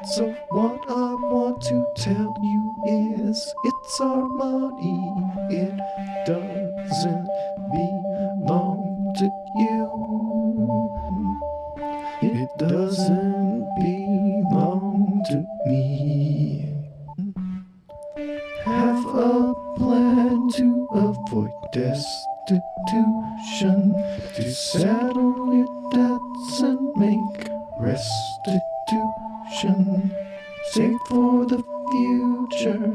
So what I want to tell you is it's our money. It doesn't belong to you. It doesn't belong to me. Have a plan to avoid destitution, to settle your debts and make restitution. Save for the future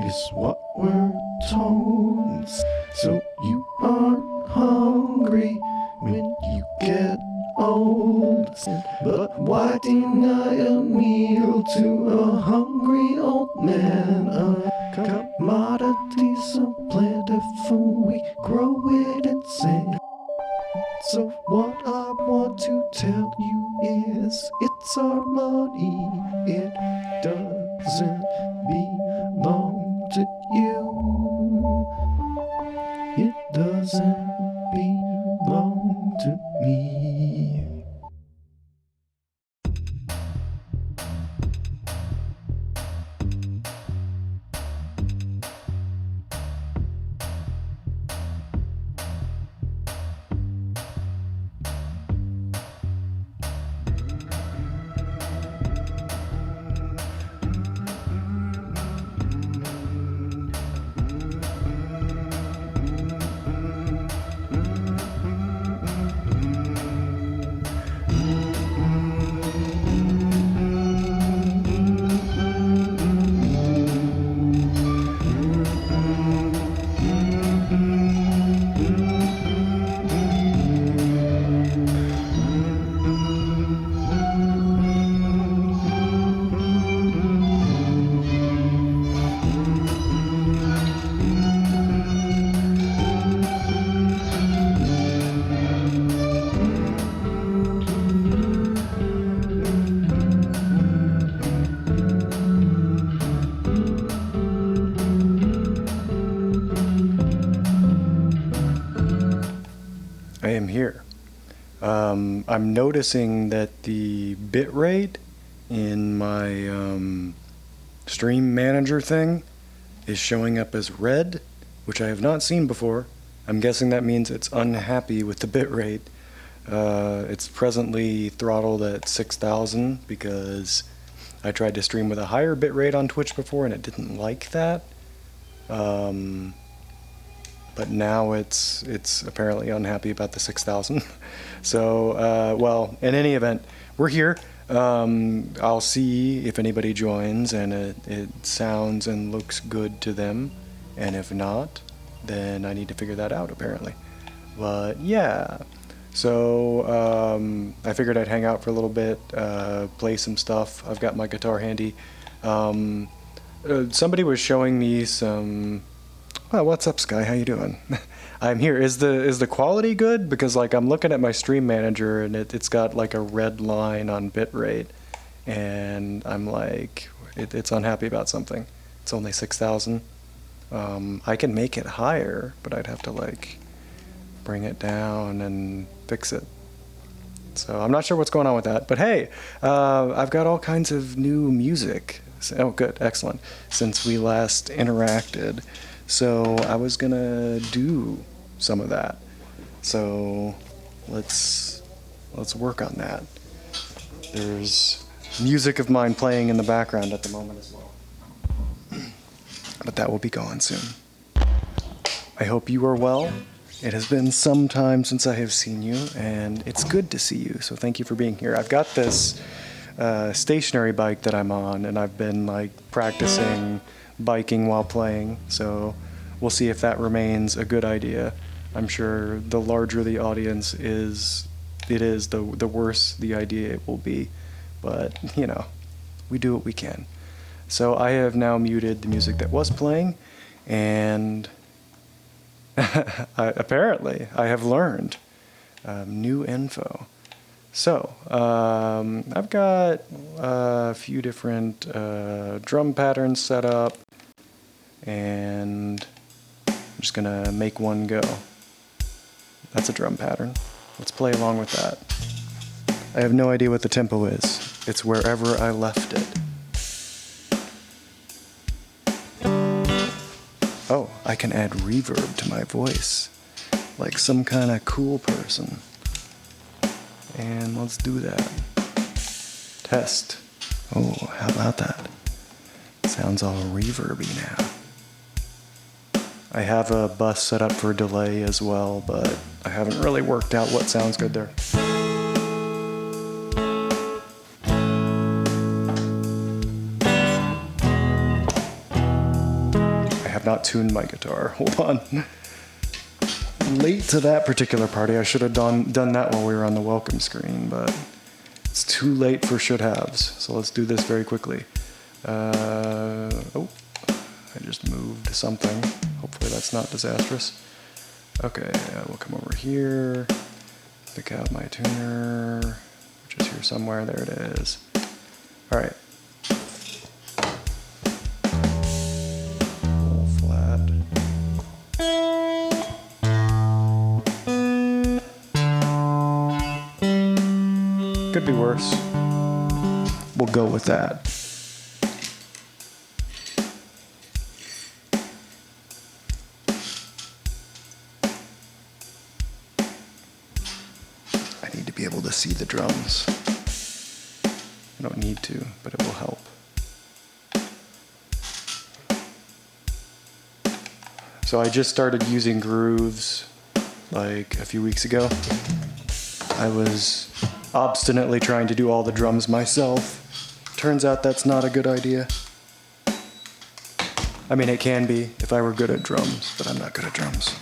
is what we're told, so you aren't hungry when you get old. But why deny a meal to a hungry old man? A commodity so plentiful we grow it insane. So what I want to tell you is it's our money. It doesn't belong to you. It doesn't belong to me. I am here. I'm noticing that the bitrate in my stream manager thing is showing up as red, which I have not seen before. I'm guessing that means it's unhappy with the bitrate. It's presently throttled at 6,000 because I tried to stream with a higher bitrate on Twitch before and it didn't like that. But now it's apparently unhappy about the 6,000. So, well, in any event, we're here. I'll see if anybody joins and it sounds and looks good to them. And if not, then I need to figure that out, apparently. But yeah, so I figured I'd hang out for a little bit, play some stuff. I've got my guitar handy. Somebody was showing me some... Oh, what's up, Sky? How you doing? I'm here. Is the quality good? Because like I'm looking at my stream manager and it's got like a red line on bitrate, and I'm like, it's unhappy about something. It's only 6,000. I can make it higher, but I'd have to like bring it down and fix it. So I'm not sure what's going on with that. But hey, I've got all kinds of new music. Oh, good, excellent. Since we last interacted. So I was gonna do some of that. So let's work on that. There's music of mine playing in the background at the moment as well. But that will be gone soon. I hope you are well. It has been some time since I have seen you, and it's good to see you, so thank you for being here. I've got this stationary bike that I'm on, and I've been like practicing biking while playing, so we'll see if that remains a good idea. I'm sure the larger the audience is, the worse the idea it will be, but you know, we do what we can. So I have now muted the music that was playing, and apparently I have learned new info. So I've got a few different drum patterns set up, and I'm just gonna make one go. That's a drum pattern. Let's play along with that. I have no idea what the tempo is. It's wherever I left it. I can add reverb to my voice, like some kind of cool person. And let's do that. Test. Oh, how about that? Sounds all reverby now. I have a bus set up for delay as well, but I haven't really worked out what sounds good there. I have not tuned my guitar. Hold on. Late to that particular party. I should have done that while we were on the welcome screen, but it's too late for should-haves. So let's do this very quickly. Oh, I just moved something. Hopefully that's not disastrous. Okay, we'll come over here, pick out my tuner, which is here somewhere. There it is. All right. Full flat. Could be worse. We'll go with that. I need to be able to see the drums. I don't need to, but it will help. So I just started using Grooves like a few weeks ago. I was obstinately trying to do all the drums myself. Turns out that's not a good idea. I mean, it can be if I were good at drums, but I'm not good at drums.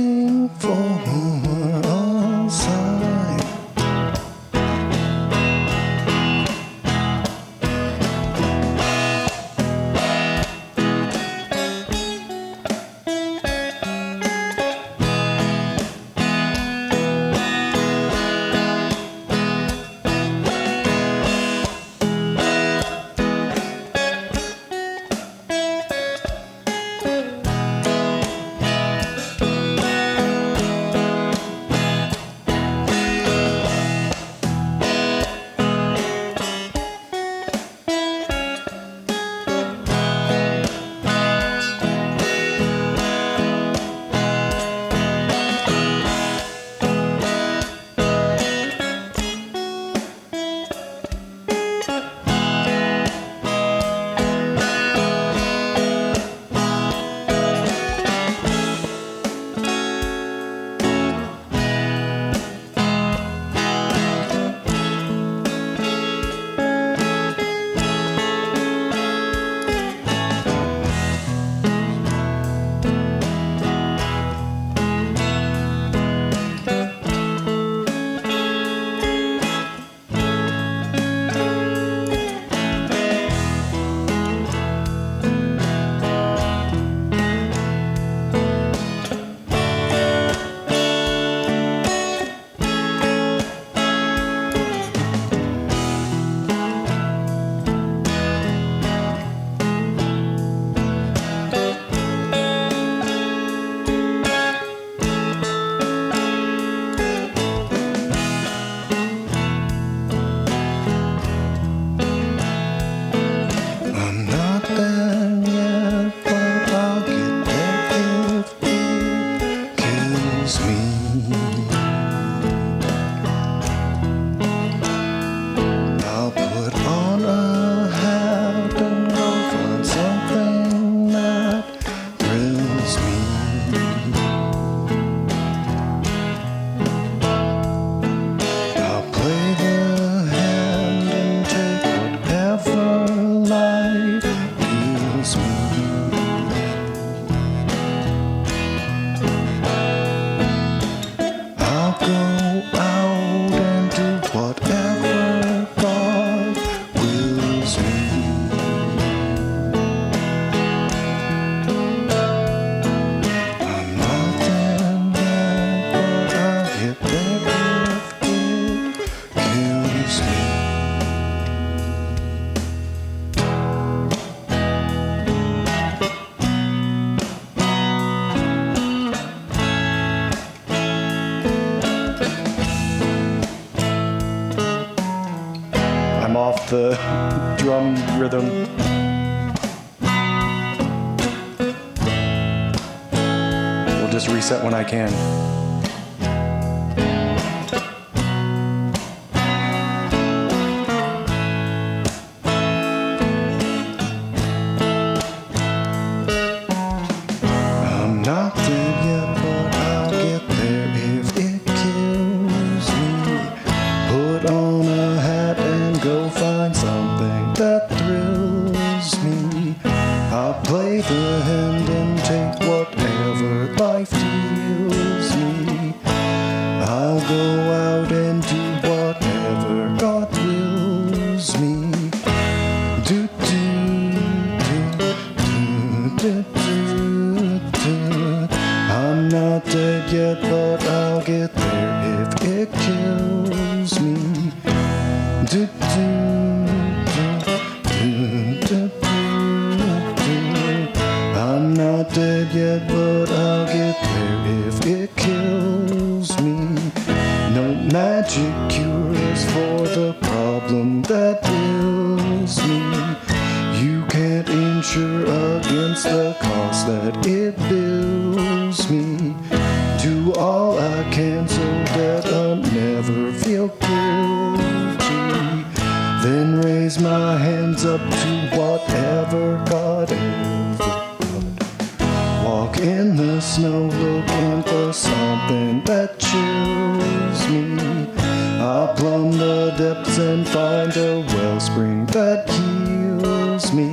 waiting for a sign. Off the drum rhythm. We'll just reset when I can. I'm not there yet, but I'll get there if it kills me. Put on a hat and go find something that thrills me. I'll play the hand and take whatever life deals me. I'll go out and do whatever God wills me. Do do do do do do. I'm not dead yet, but I'll get there if it kills me. Do, do, do, do, do, do. I'm not dead yet, but I'll get there if it kills me. No magic cures for the problem that ails me. You can't insure against the cost that it bills me. Do all I can so that I'll never feel guilty. Then raise my hands up to whatever God ever put. Walk in the snow looking for something that chills me. I'll plumb the depths and find a wellspring that heals me.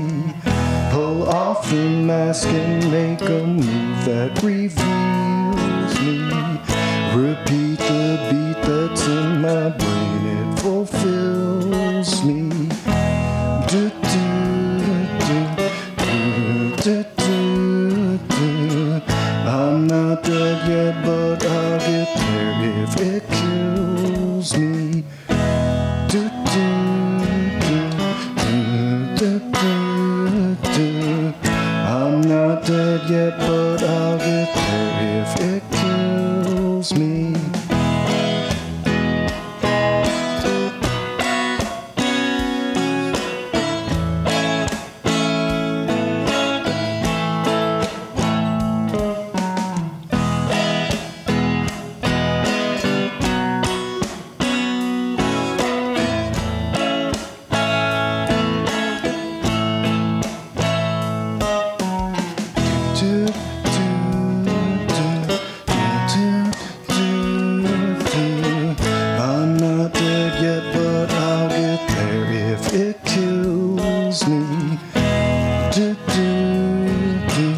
Pull off the mask and make a move that reveals me. the beat that's in my brain, it fulfills me. Do, do, do. I'm not dead yet, but I'll get there if it kills me. Do, do. I'm not dead yet, but I'll get there if it kills me. I'm not dead yet, but I'll get there if it kills me. Do, do, do,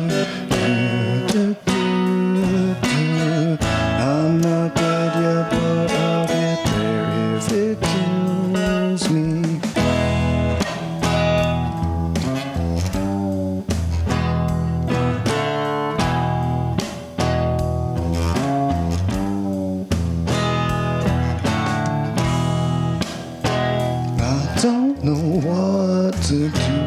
do. I'm not dead yet, but I'll get there if it kills me. I don't know what to do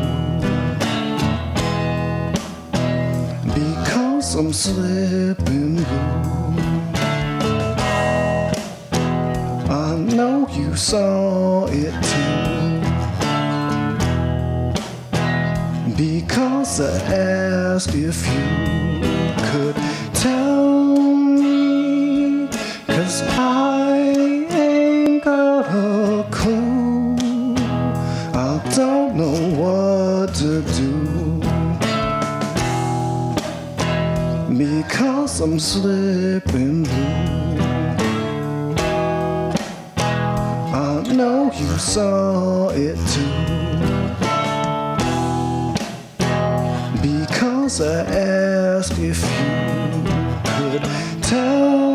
because I'm slipping through. I know you saw it too, because I asked if you could tell me, 'cause I ain't got a clue. I don't know what to do because I'm slipping through. I know you saw it too, because I asked if you could tell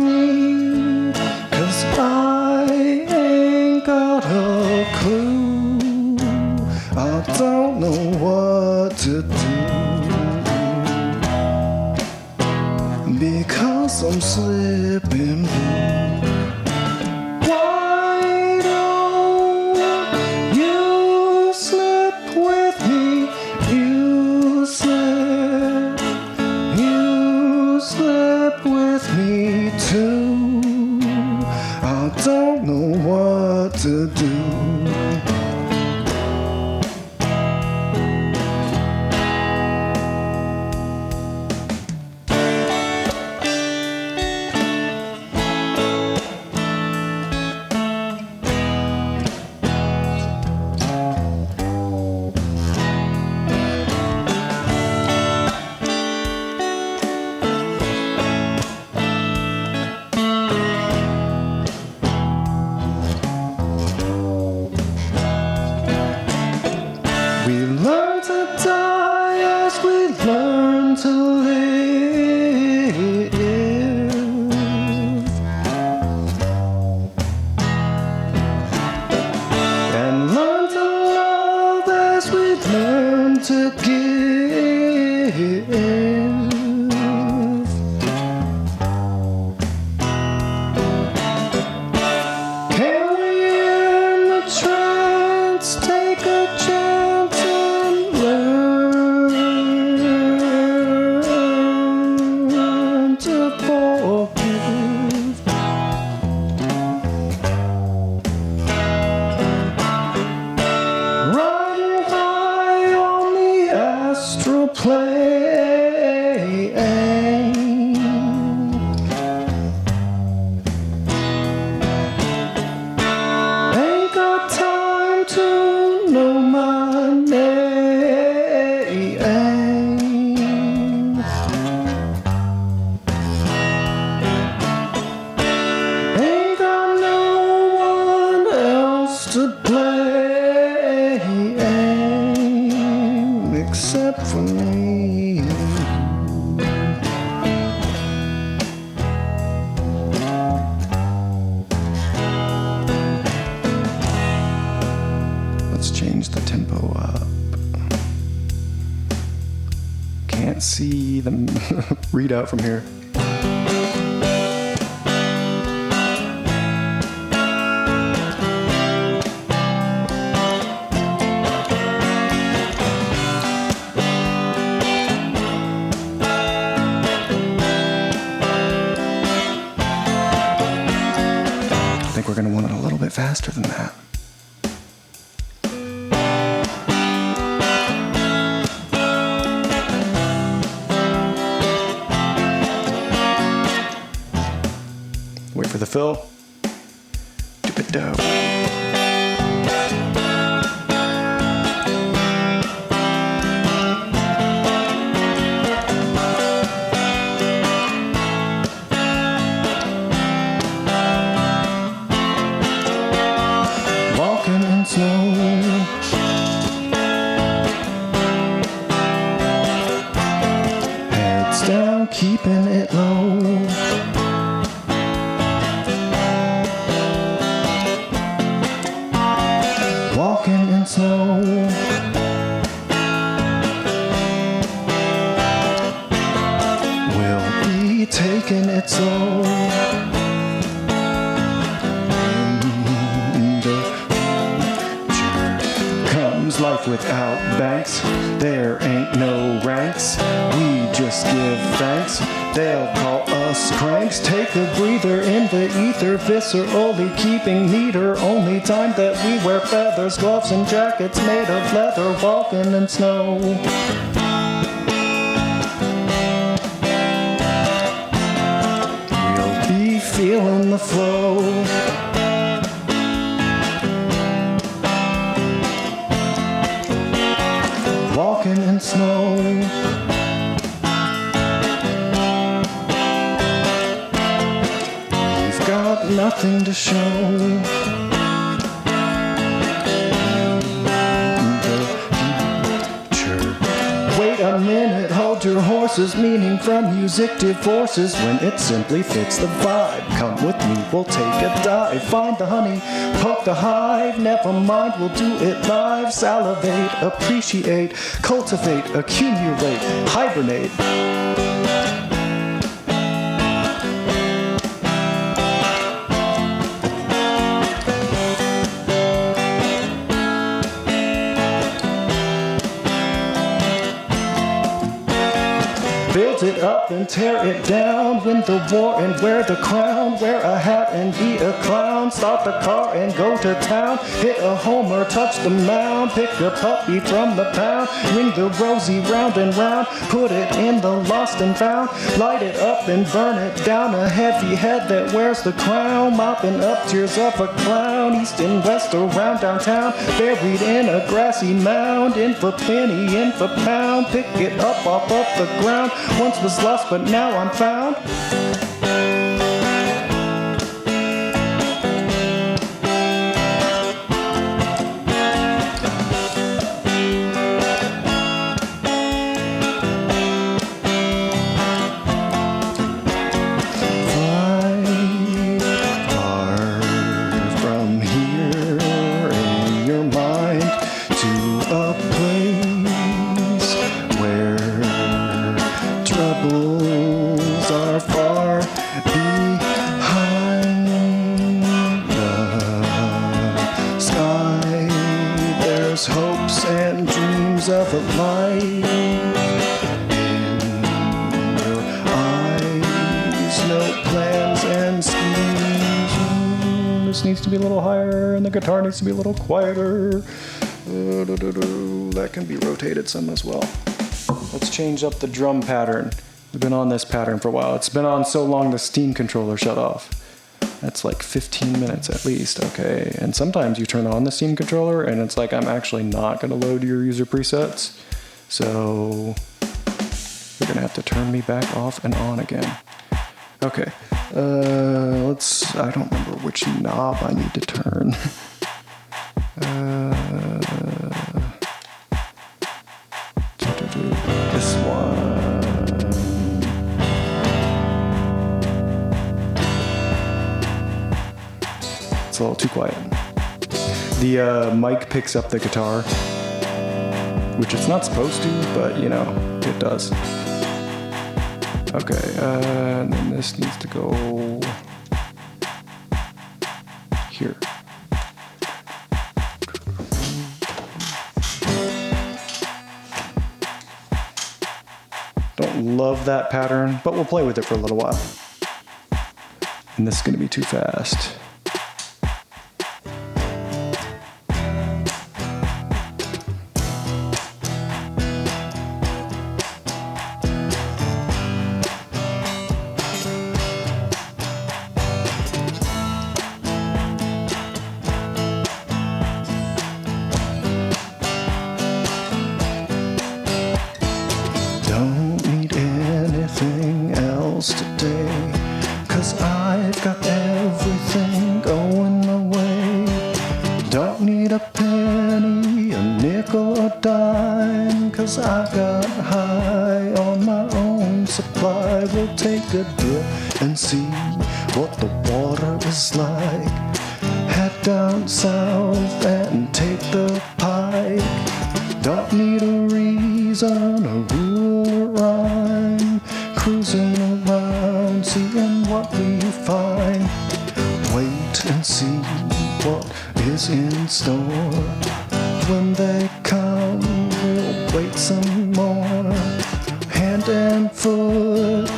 me, 'cause I ain't got a clue. I don't know what to do because I'm slipping through. Why don't you slip with me? You slip with me too. I don't know what to do. read out from here. I think we're going to want it a little bit faster than that. Wait for the fill. Dip-a-do. Walking in snow. Heads down, keeping it low. Walking in snow. We'll be taking it slow. And the future comes life without banks. There ain't no ranks. We just give thanks. They'll call us cranks. Take a breather in the ether, viscerally keeping meter. Only time that we wear feathers, gloves and jackets made of leather, walking in snow. We'll be feeling the flow. Walking in snow. Got nothing to show. The future. Wait a minute, hold your horses, meaning from music divorces when it simply fits the vibe. Come with me, we'll take a dive, find the honey, poke the hive, never mind, we'll do it live. Salivate, appreciate, cultivate, accumulate, hibernate. Build it up and tear it down. Win the war and wear the crown. Wear a hat and be a clown. Start the car and go to town. Hit a homer, touch the mound. Pick a puppy from the pound. Ring the rosy round and round. Put it in the lost and found. Light it up and burn it down. A heavy head that wears the crown. Mopping up tears of a clown. East and west around downtown. Buried in a grassy mound. In for penny, in for pound. Pick it up off of the ground. Once was lost, but now I'm found. Far from here in your mind to a place where troubles are far behind the sky. There's hopes and dreams of a life in your eyes. No plans and schemes. This needs to be a little higher and the guitar needs to be a little quieter. That can be rotated some as well. Let's change up the drum pattern. We've been on this pattern for a while. It's been on so long the Steam controller shut off. That's like 15 minutes at least, okay? And sometimes you turn on the Steam controller and it's like I'm actually not gonna load your user presets. So you're gonna have to turn me back off and on again. Okay, I don't remember which knob I need to turn. This one. It's a little too quiet. The mic picks up the guitar, which it's not supposed to, but you know, it does. Okay, and then this needs to go here. Don't love that pattern, but we'll play with it for a little while. And this is going to be too fast. Today, 'cause I've got everything going my way. Don't need a penny, a nickel or dime, 'cause I got high on my own supply. We'll take a dip and see what the water is like. Head down south and take the pike. Don't need a reason, a rule or rhyme. Cruising around, seeing what we find. Wait and see what is in store. When they come, we'll wait some more. Hand and foot,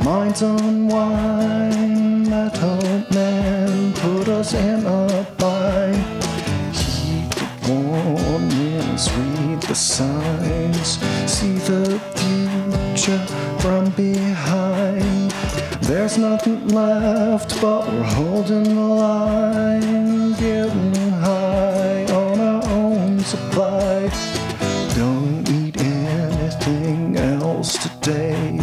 minds on wine. That old man put us in a bind. Heed the warnings, read the signs. See the future from behind. There's nothing left, but we're holding the line. Getting high on our own supply. Don't need anything else today,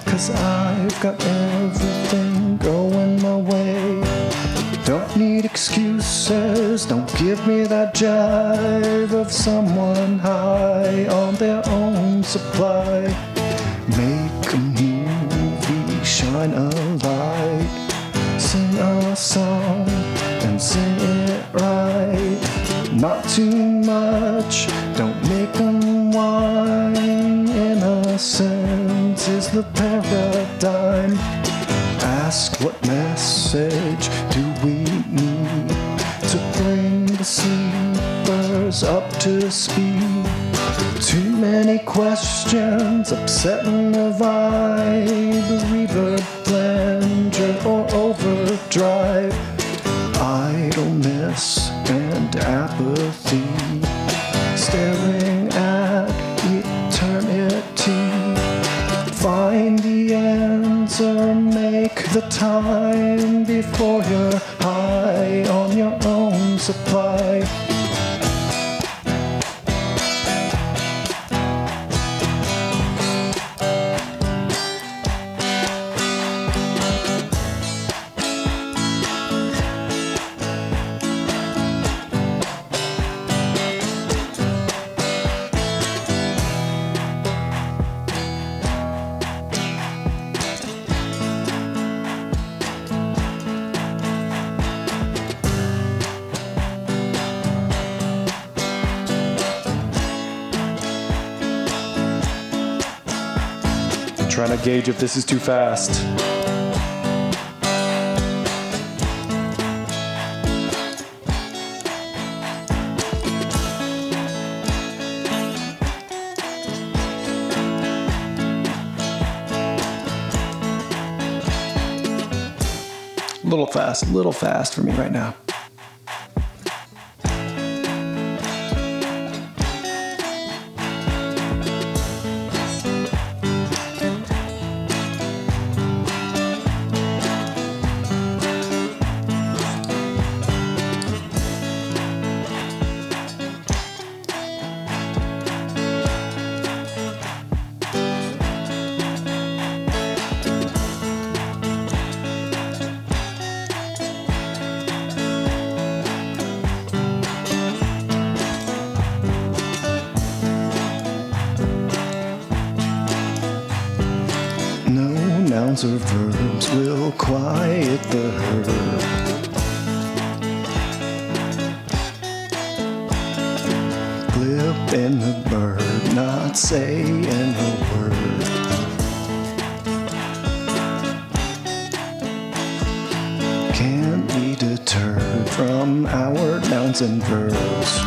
'cause I've got everything going my way. Don't need excuses, don't give me that jive of someone high on their own supply. Make a movie, shine a light, sing a song and sing it right. Not too much, don't make them whine. Innocence is the paradigm. Ask what message do we need to bring the sleepers up to speed. Too many questions upsetting the vibe. Reverb, blender, or overdrive. Idleness and apathy, staring at eternity. Find the answer, make the time before you're high on your own supply. Trying to gauge if this is too fast. Little fast for me right now. Nouns or verbs will quiet the herd. Glib in the bird, not saying a word. can't be deterred from our nouns and verbs.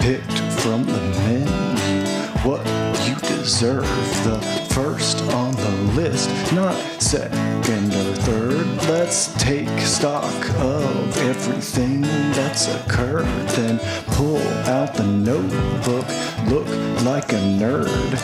Picked from the menu what you deserve, the first on the list, not second or third. Let's take stock of everything that's occurred, then pull out the notebook, look like a nerd.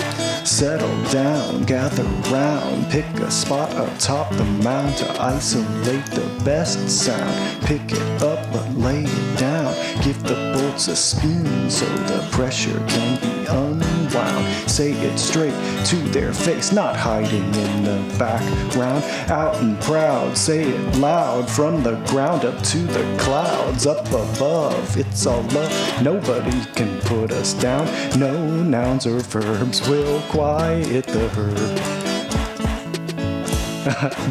Settle down, gather round, pick a spot atop the mound to isolate the best sound. Pick it up but lay it down, give the bolts a spin so the pressure can be unwound. Say it straight to their face, not hiding in the background. Out and proud, say it loud, from the ground up to the clouds. Up above, it's all love, nobody can put us down. No nouns or verbs will quiet the herd.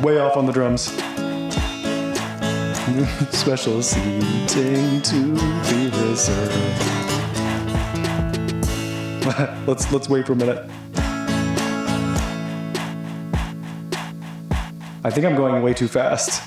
Way off on the drums. Special seating to be reserved. Let's wait for a minute. I think I'm going way too fast.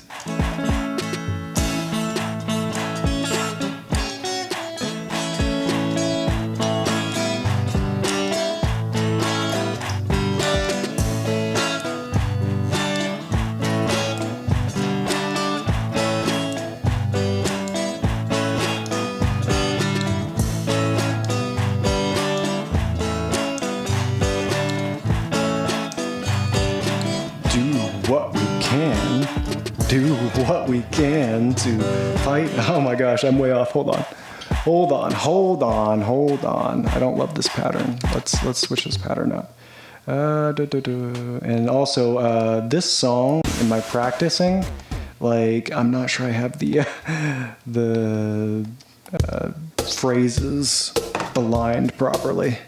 Do what we can to fight. Oh my gosh, I'm way off. Hold on. I don't love this pattern. Let's switch this pattern up. And also, this song, in my practicing, like, I'm not sure I have the phrases aligned properly.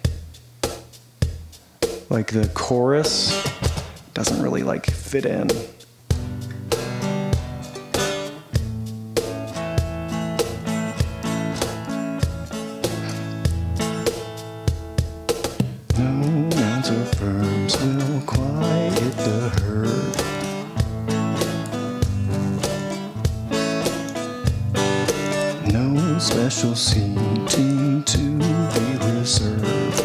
Like, the chorus doesn't really, like, fit in. Verbs will quiet the herd. No special seating to be reserved.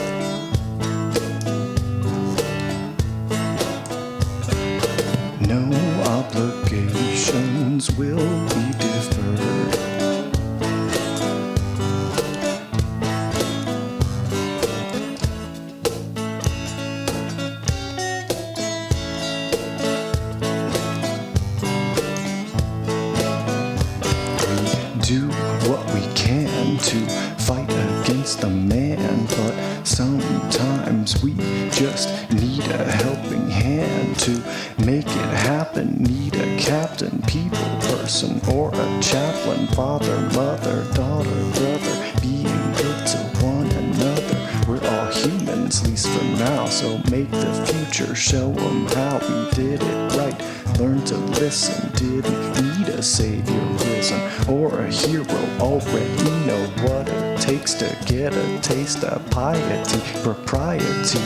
No obligations will be deferred. Do what we can to fight against the man, but sometimes we just need a helping hand to make it happen. Need a captain, people person, or a chaplain, father, mother, daughter, brother, being good to one another. We're all humans, at least for now, so make the future show them how we did it right. Learn to listen, didn't need a savior risen or a hero. Already know what it takes to get a taste of piety, propriety,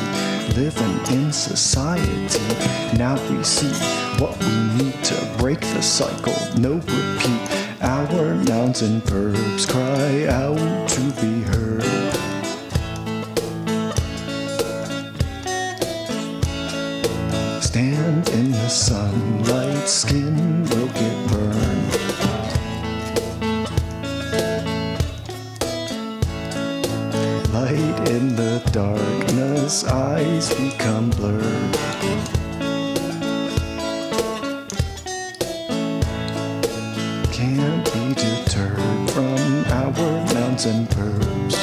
living in society. Now we see what we need to break the cycle. No repeat, our nouns and verbs cry out to be heard. Stand in the sunlight, skin will get burned. Light in the darkness, eyes become blurred. Can't be deterred from our nouns and verbs.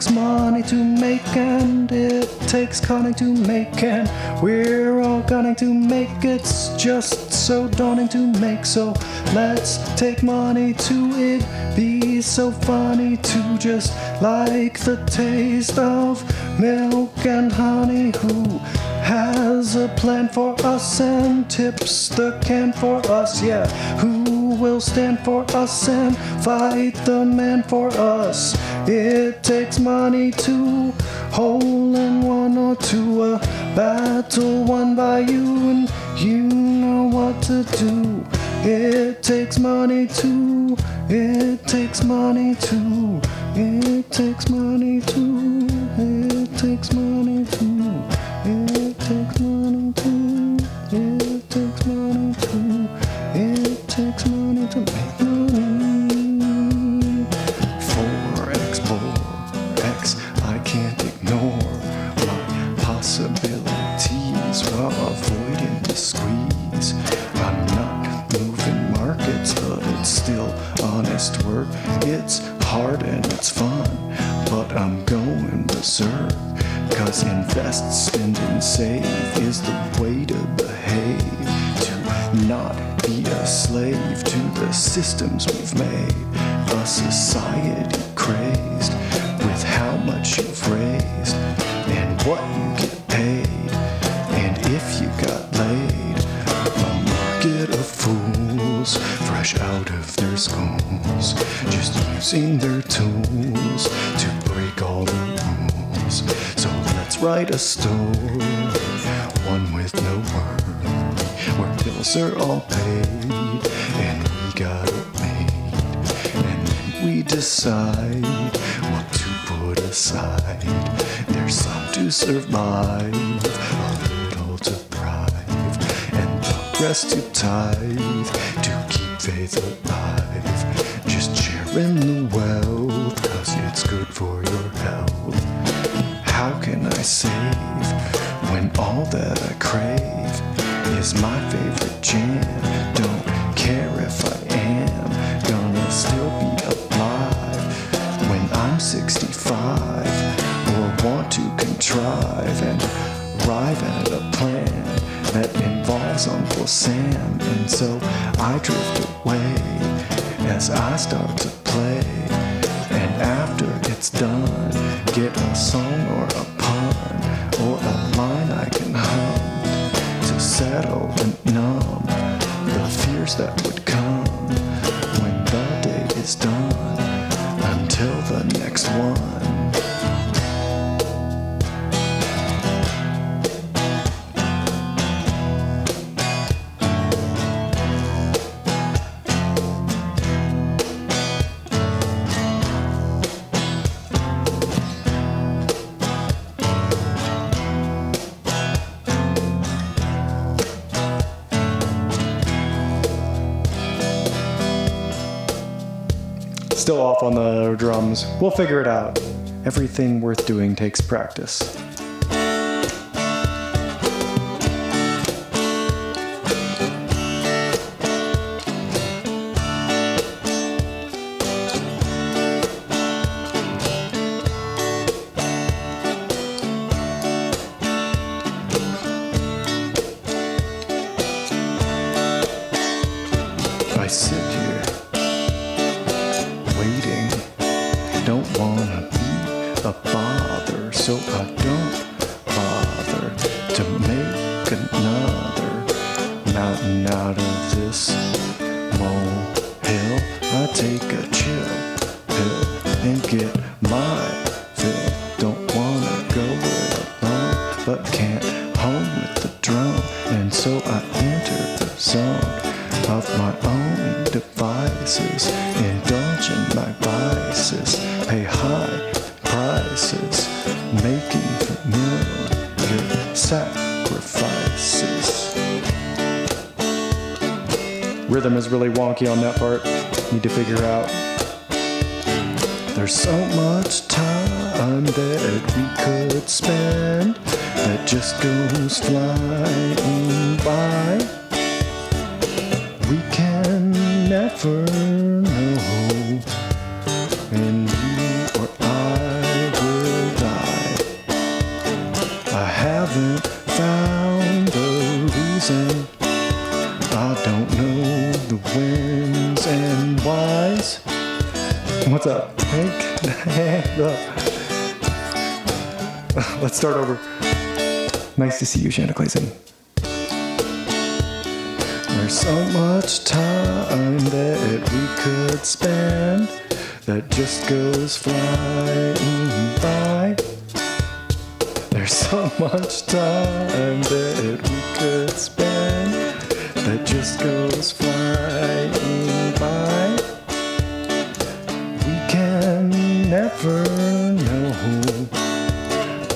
takes money to make, and it takes cunning to make, and we're all gunning to make. It's just so daunting to make, so let's take money to it. Be so funny to just like the taste of milk and honey. Who has a plan for us and tips the can for us? Yeah, who will stand for us and fight the man for us? It takes money to hole in one or to a battle won by you, and you know what to do. It takes money to, it takes money to, it takes money to, it takes money to, it takes money to, it takes money to, it takes money to make money. 4x, 4x, I can't ignore my possibilities while avoiding the squeeze. I'm not moving markets, but it's still honest work. It's hard and it's fun, but I'm going berserk. 'Cause invest, spend, and save is the way to behave. To not be a slave to the systems we've made. A society crazed with how much you've raised and what you get paid. And if you got laid, a market of fools fresh out of their schools, just using their tools to break all the rules. So let's write a story, one with no worry, where bills are all paid and we got it made. And then we decide what to put aside. There's some to survive, a little to thrive, and the rest to tithe to keep faith alive. Just sharing the wealth, 'cause it's good for your health. How can I save when all that I crave is my favorite jam? Don't care if I am gonna still be alive when I'm 65, or want to contrive and arrive at a plan that involves Uncle Sam. And so I drift away as I start to play, and after it's done, get a song or a pun or a line I can hum to settle and numb the fears that would come when the day is done. Until the next one. Still off on the drums. We'll figure it out. Everything worth doing takes practice. I sit here waiting, don't wanna be a bother, so I don't bother to make another mountain out of this molehill. I take a chill pill and get my fill. Don't wanna go it alone, but can't home with the drum, and so I enter the zone of my own devices, indulge in my vices, pay high prices, making familiar sacrifices. Rhythm is really wonky on that part. Need to figure out. There's so much time that we could spend that just goes flying by. We can never know, and you or I will I don't know the whens and whys. What's up, Hank? Let's start over. Nice to see you, Shanna Clayson. There's so much time that we could spend that just goes flying by. There's so much time that we could spend that just goes flying by. We can never know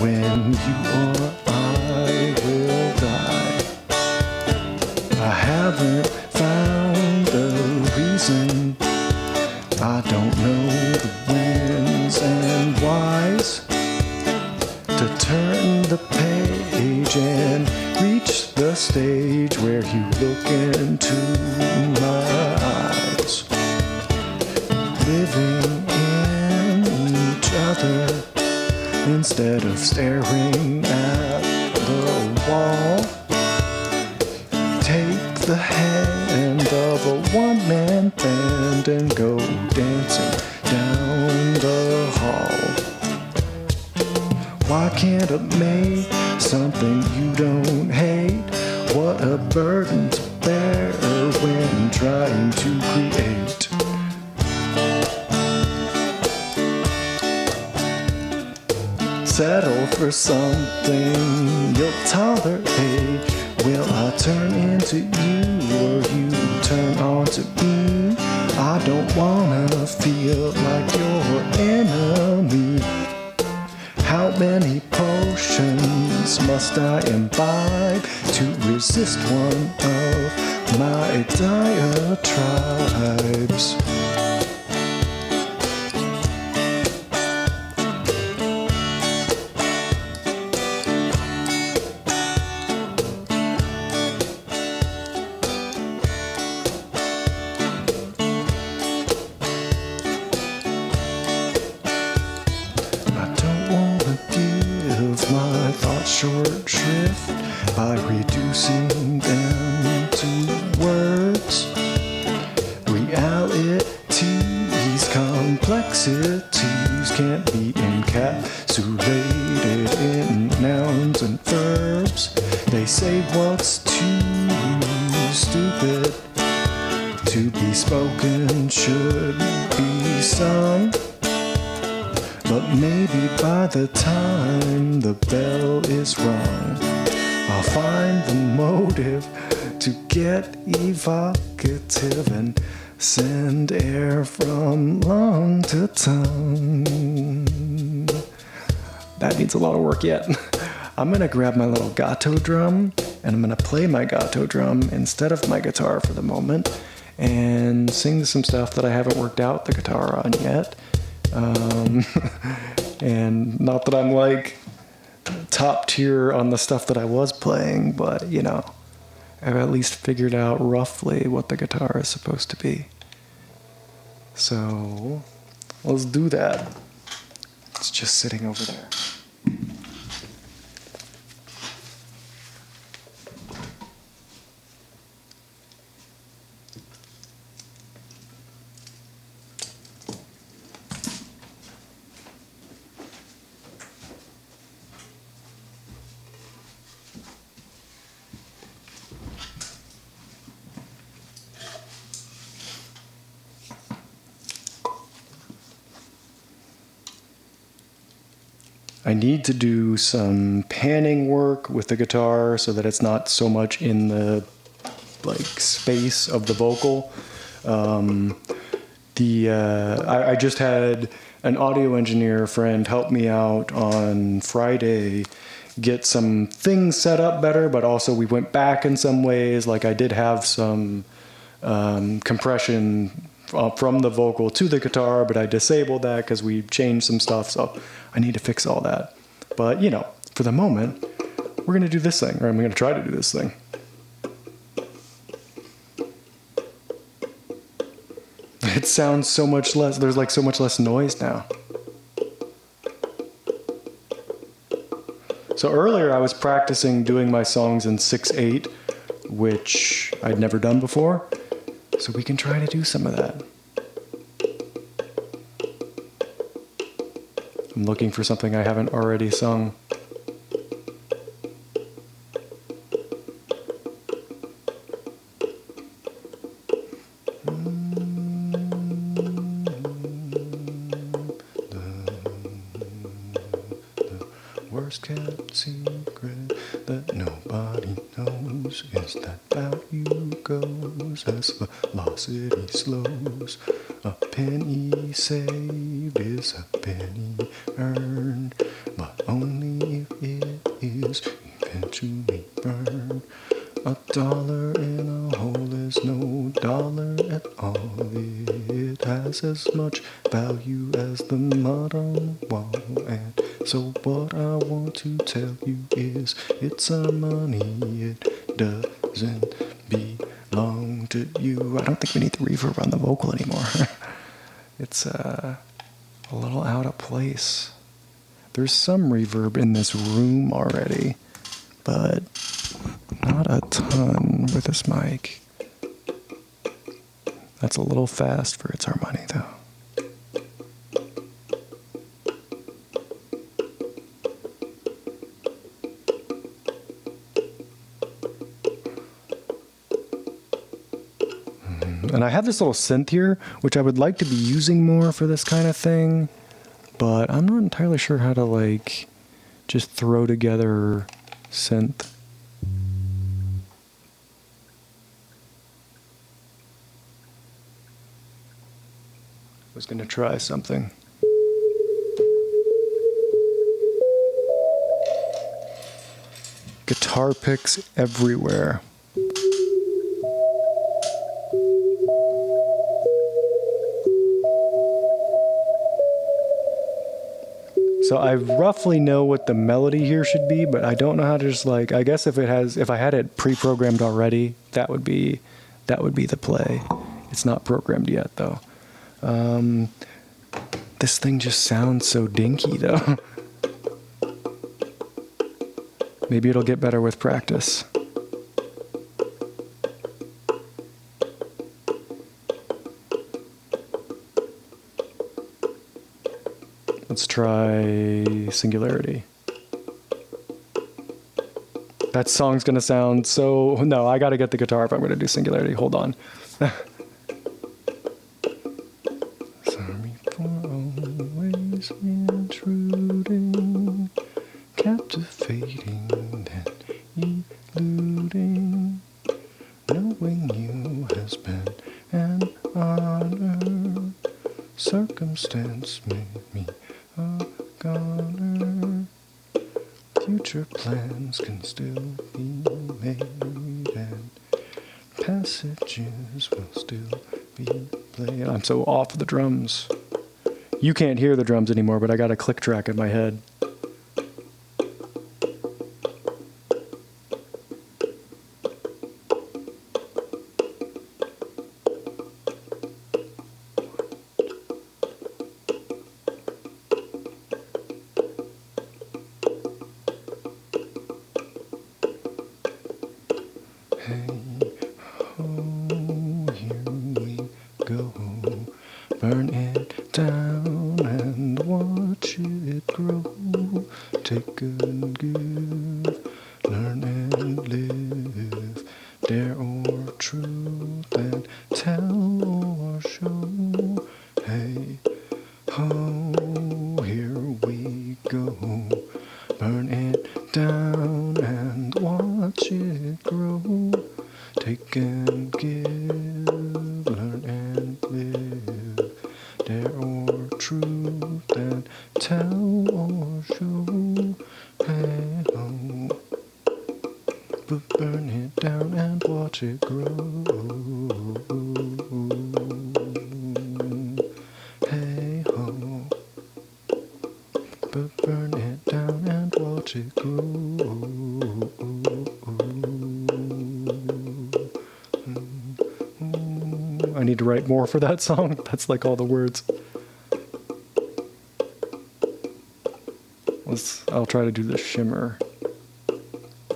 when you or I will die. I haven't found a reason. I don't know the whens and whys to turn the page and reach the stage where you look into my eyes. Living in each other instead of staring at the wall. Take the hand of a one-man band and go dancing down the hall. Why can't it make something you don't hate? What a burden to bear when trying to create. Settle for something you'll tolerate. Will I turn into you or you turn on to me? I don't wanna feel like your enemy. How many potions must I imbibe to resist one of my diatribes? My thoughts short shrift by reducing them to words. Realities, complexities can't be encapsulated in nouns and verbs. They say what's too stupid to be spoken should be sung. But maybe by the time the bell is rung, I'll find the motive to get evocative and send air from lung to tongue. That needs a lot of work yet. I'm gonna grab my little gato drum and I'm gonna play my gato drum instead of my guitar for the moment and sing some stuff that I haven't worked out the guitar on yet. And not that I'm like top tier on the stuff that I was playing, but you know, I've at least figured out roughly what the guitar is supposed to be. So let's do that. It's just sitting over there. I need to do some panning work with the guitar so that it's not so much in the like space of the vocal. I just had an audio engineer friend help me out on Friday, get some things set up better, but also we went back in some ways. Like I did have some compression from the vocal to the guitar, but I disabled that because we changed some stuff, so I need to fix all that. But, you know, for the moment, we're going to do this thing, or I'm going to try to do this thing. It sounds so much less, there's like so much less noise now. So earlier I was practicing doing my songs in 6/8, which I'd never done before. So we can try to do some of that. I'm looking for something I haven't already sung. Worst kept secret that nobody knows is that value goes as velocity slows. A penny saved is a penny earned, but only if it is eventually burned. A dollar in a hole is no dollar at all. It has as much value as the mud on the wall. And so what I want to tell you is it's our money. It doesn't belong to you. I don't think we need the reverb on the vocal anymore. It's a little out of place. There's some reverb in this room already, but not a ton with this mic. That's a little fast for It's Our Money, though. And I have this little synth here, which I would like to be using more for this kind of thing, but I'm not entirely sure how to, like, just throw together synth. I was going to try something. Guitar picks everywhere. So I roughly know what the melody here should be, but I don't know how to just like, I guess if I had it pre-programmed already, that would be the play. It's not programmed yet though. This thing just sounds so dinky though. Maybe it'll get better with practice. Let's try Singularity. That song's gonna sound so... No, I gotta get the guitar if I'm gonna do Singularity. Hold on. Sorry for always intruding, captivating and eluding. Knowing you has been an honor. Circumstance made me a goner. Future plans can still be made, and passages will still be played. I'm so off the drums. You can't hear the drums anymore, but I got a click track in my head. Hey, ho, here we go. Burn it down and watch it grow. Take and give, learn and live. Dare or truth and tell or show. Hey, ho, here we go. Burn it down and watch it grow. Take and give, learn and live. Dare or truth and tell or show. Hey ho, but burn it down and watch it grow. Hey ho, but burn it down and watch it grow. I need to write more for that song. That's like all the words. I'll try to do the shimmer.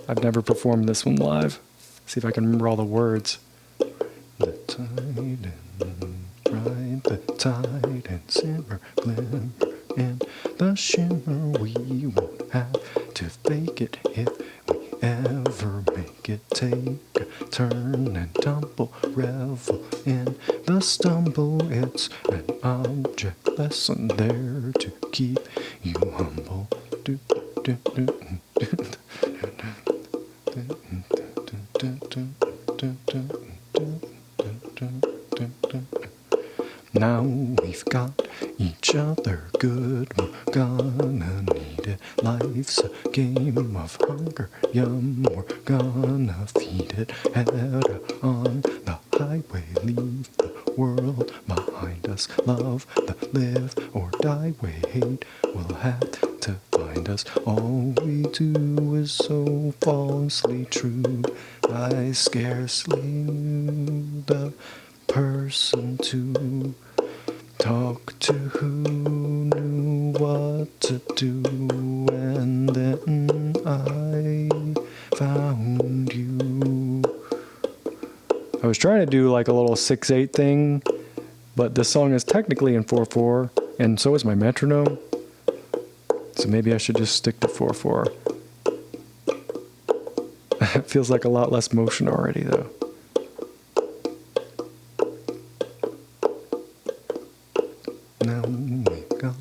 I've never performed this one live. See if I can remember all the words. The tide and ride the tide and simmer, glimmer in the shimmer. We won't have to fake it if we ever make it. Take a turn and tumble, revel in the stumble. It's an object lesson there to keep you humble. Do, do, do, do, do. Now we've got each other good, we're gonna need it. Life's a game of hunger, yum, we're gonna feed it. Head on the highway, leave the world behind us. Love the live or die way, hate will have to find us. All we do is so falsely true. I scarcely knew the person to talk to who knew what to do, and then I found you. I was trying to do like a little 6/8 thing, but this song is technically in 4/4, and so is my metronome. So maybe I should just stick to 4/4. It feels like a lot less motion already, though. Now we got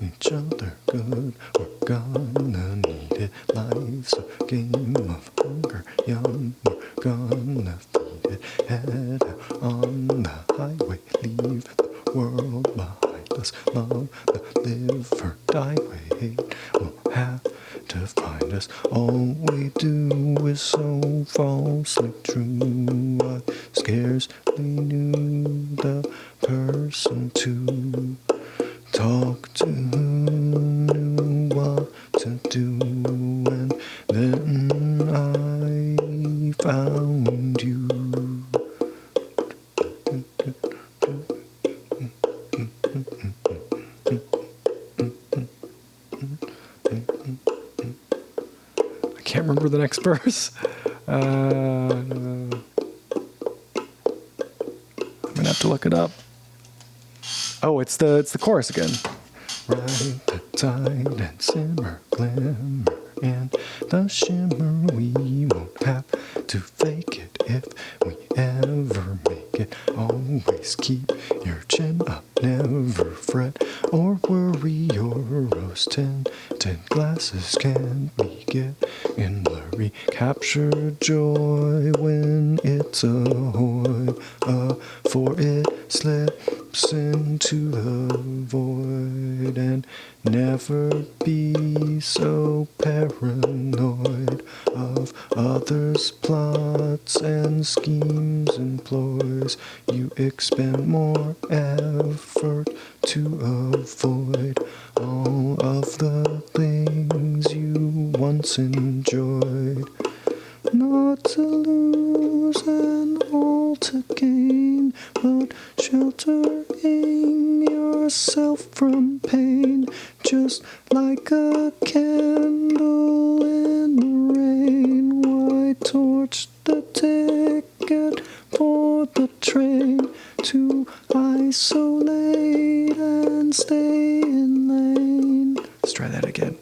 each other good, we're gonna need it. Life's a game of hunger, yum, we're gonna feed it. Head out on the highway, leave the world behind us. Love the live or die way, hate will have to find us. All we do is so falsely true. I scarcely knew the person to talk to who knew what to do, and then I found you. I can't remember the next verse. I'm gonna have to look it up. Oh, it's the chorus again. Ride the tide and simmer, glimmer in the shimmer. We won't have to fake it if we ever make it. Always keep your chin up, never fret or worry. Your rose tinted glasses can't be getting blurry. Capture joy when it's ahoy, for it slips into the void. And never be so paranoid of others' plots and schemes and ploys. You expend more effort to avoid all of the things you once enjoyed. Not to lose and all to gain, but sheltering yourself from pain, just like a candle in the rain. Why torch the ticket for the train to isolate and stay in lane? Let's try that again.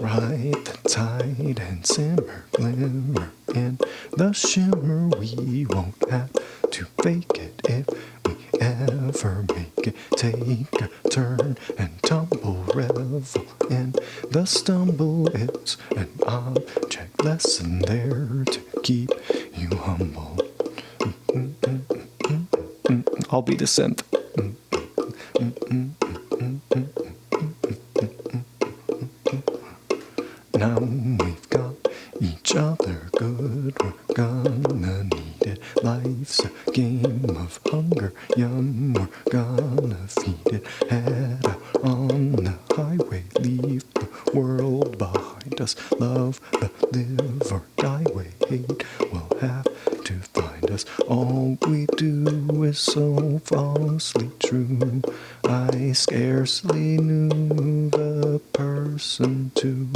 Ride the tide and simmer, glimmer in the shimmer. We won't have to fake it if we ever make it. Take a turn and tumble, revel in the stumble. It's an object lesson there to keep you humble. I'll be the synth. Now we've got each other good, we're gonna need it. Life's a game of hunger, yum, we're gonna feed it. Head out on the highway, leave the world behind us. Love the live or die way, hate will have to find us. All we do is so falsely true. I scarcely knew the person to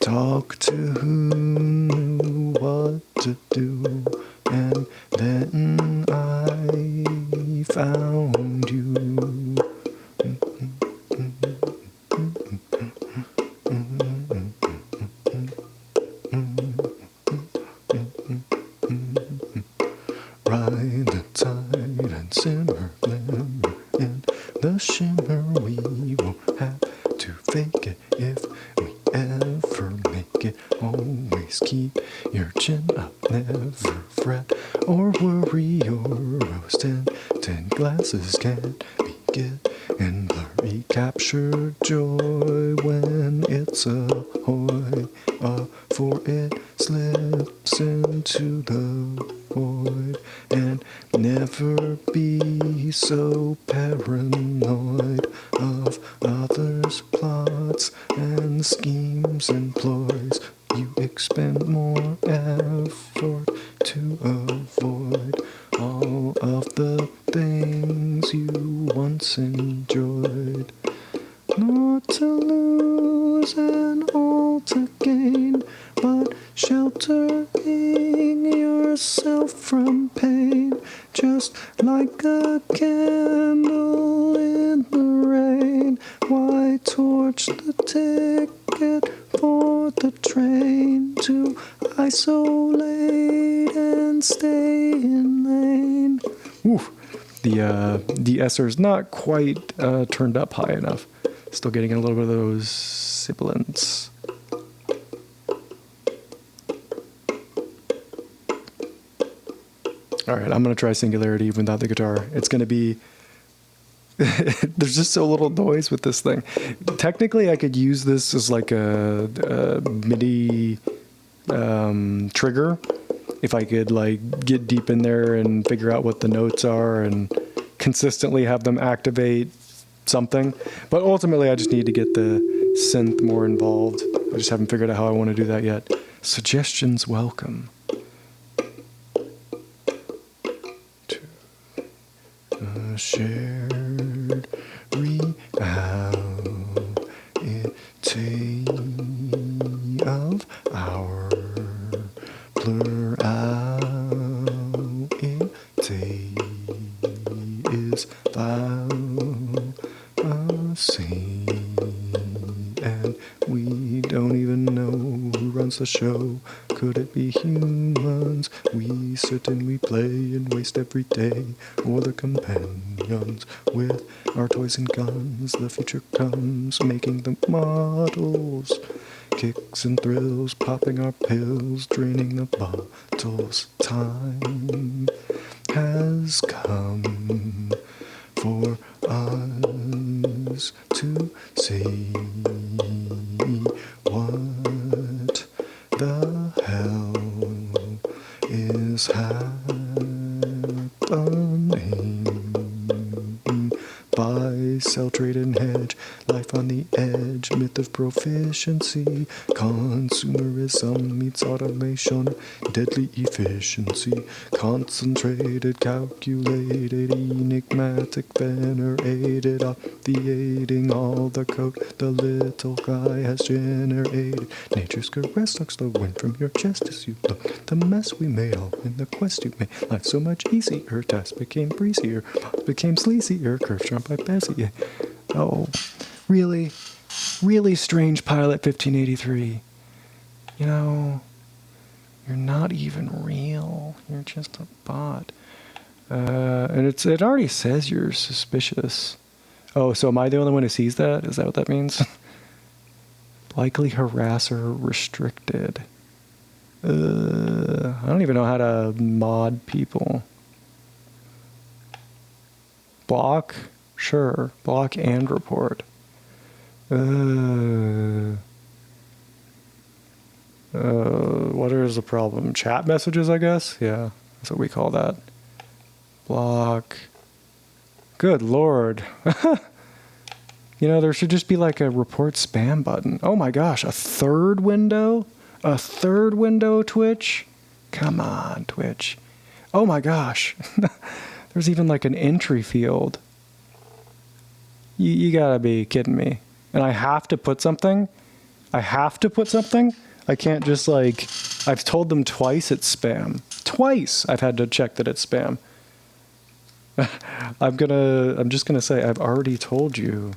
talk to who knew what to do, and then I found you. Ride the tide and simmer, glimmer in the shimmer. We won't have to fake it if we ever make it. Always keep your chin up, never fret or worry. Your rose tinted glasses can't be getting blurry. Capture joy when it's ahoy, for it slips into the void. And never be so paranoid of others' plots and schemes and ploys. You expend more effort to avoid all of the things you once enjoyed. Not to lose and all to gain, but sheltering yourself from pain, just like a candle in the rain. Why torch the ticket for the train to isolate and stay in lane? Ooh, the Esser's not quite turned up high enough. Still getting a little bit of those sibilants. All right, I'm going to try Singularity without the guitar. It's going to be... There's just so little noise with this thing. Technically, I could use this as like a MIDI trigger. If I could like get deep in there and figure out what the notes are and consistently have them activate something. But ultimately, I just need to get the synth more involved. I just haven't figured out how I want to do that yet. Suggestions welcome. A shared reality of our plurality is fallacy, and we don't even know who runs the show. Could it be humans we sit and we play and waste every day, or the companions with our toys and guns? The future comes, making the models, kicks and thrills, popping our pills, draining the bottles. Time has come for us to see what the hell is happening. Buy, sell, trade, and hedge, life on the edge, myth of proficiency, consumerism meets automation, deadly efficiency, concentrated, calculated, enigmatic, venerated, obviating all the code the little guy has generated. Nature's caress sucks the wind from your chest as you look. The mess we made all in the quest you made. Life so much easier, tasks became breezier, became sleazier, curves drawn by Bessie. Oh, really, really strange Pilot 1583. You know, you're not even real. You're just a bot. And it already says you're suspicious. Oh, so am I the only one who sees that? Is that what that means? Likely harasser restricted. I don't even know how to mod people. Block? Sure. Block and report. What is the problem? Chat messages, I guess? Yeah, that's what we call that. Block. Good Lord. You know, there should just be like a report spam button. Oh my gosh, a third window? A third window, Twitch? Come on, Twitch. Oh my gosh. There's even like an entry field. You gotta be kidding me. And I have to put something? I have to put something. I can't just like, I've told them twice it's spam. Twice I've had to check that it's spam. I'm just gonna say I've already told you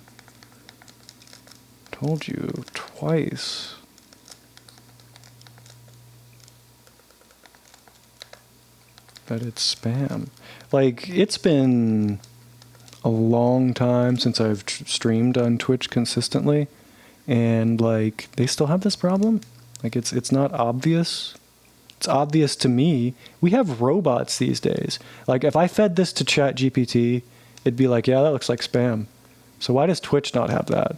twice. That it's spam. Like, it's been a long time since I've streamed on Twitch consistently, and like they still have this problem. Like, it's not obvious. It's obvious to me. We have robots these days. Like, if I fed this to ChatGPT, it'd be like, yeah, that looks like spam. So why does Twitch not have that?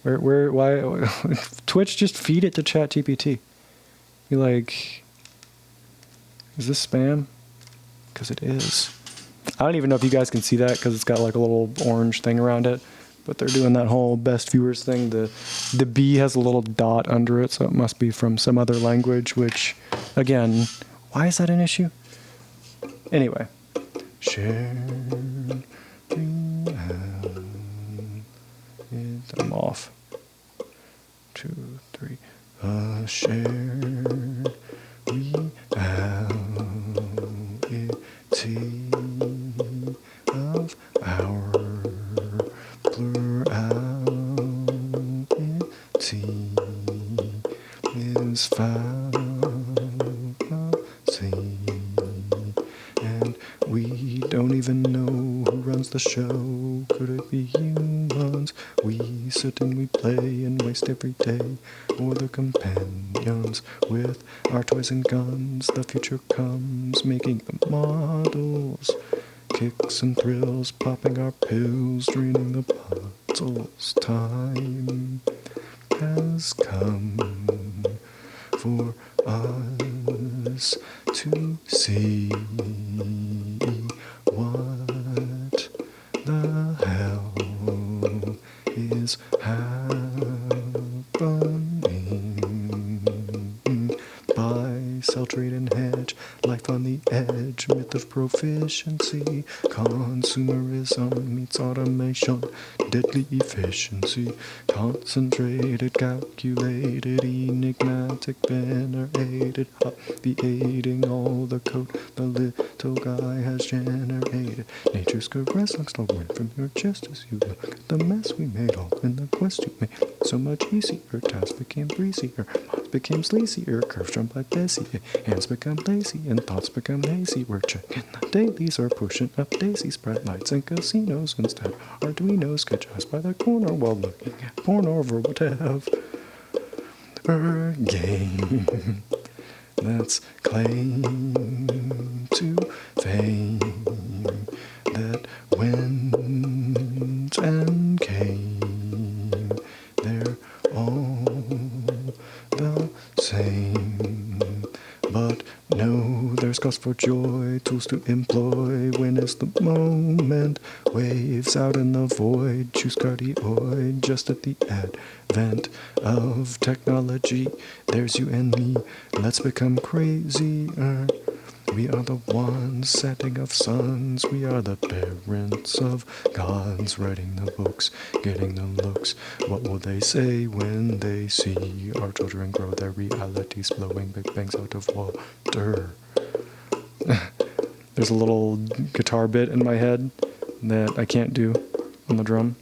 Why Twitch just feed it to ChatGPT? You're like, is this spam? Because it is. I don't even know if you guys can see that because it's got like a little orange thing around it, but they're doing that whole best viewers thing. The B has a little dot under it, so it must be from some other language, which, again, why is that an issue? Anyway. Share. I'm off. 2, 3. Share. Reality of our plurality is fallacy, and we don't even know who runs the show. Could it be humans? We sit and we play and waste every day, or the companions with our toys and guns. The future comes, making the models, kicks and thrills, popping our pills, draining the puzzles. Time has come for us to see what the hell is happening. Buy, sell, trade, and hedge, life on the edge, myth of proficiency, consumerism meets automation, deadly efficiency, concentrated, calculated, enigmatic, venerated, obviating all the code the little guy has generated. Nature's caress looks to win from your chest as you look at the mess we made, all in the quest you made so much easier. Tasks became breezier, minds became sleazier, curves jumped by Bessie, hands become lazy, and thoughts become hazy. We're checking the dailies, or pushing up daisies, bright lights and casinos. Instead, Arduinos catch us by the corner while looking at porn over whatever game that's claim to fame, that went and came. They're all the same, but no, there's cause for joy, tools to employ. When is the moment? Waves out in the void, choose cardioid. Just at the advent of technology, there's you and me, let's become crazier. We are the ones setting of suns, we are the parents of gods, writing the books, getting the looks. What will they say when they see our children grow, their realities blowing big bangs out of water? There's a little guitar bit in my head that I can't do on the drum.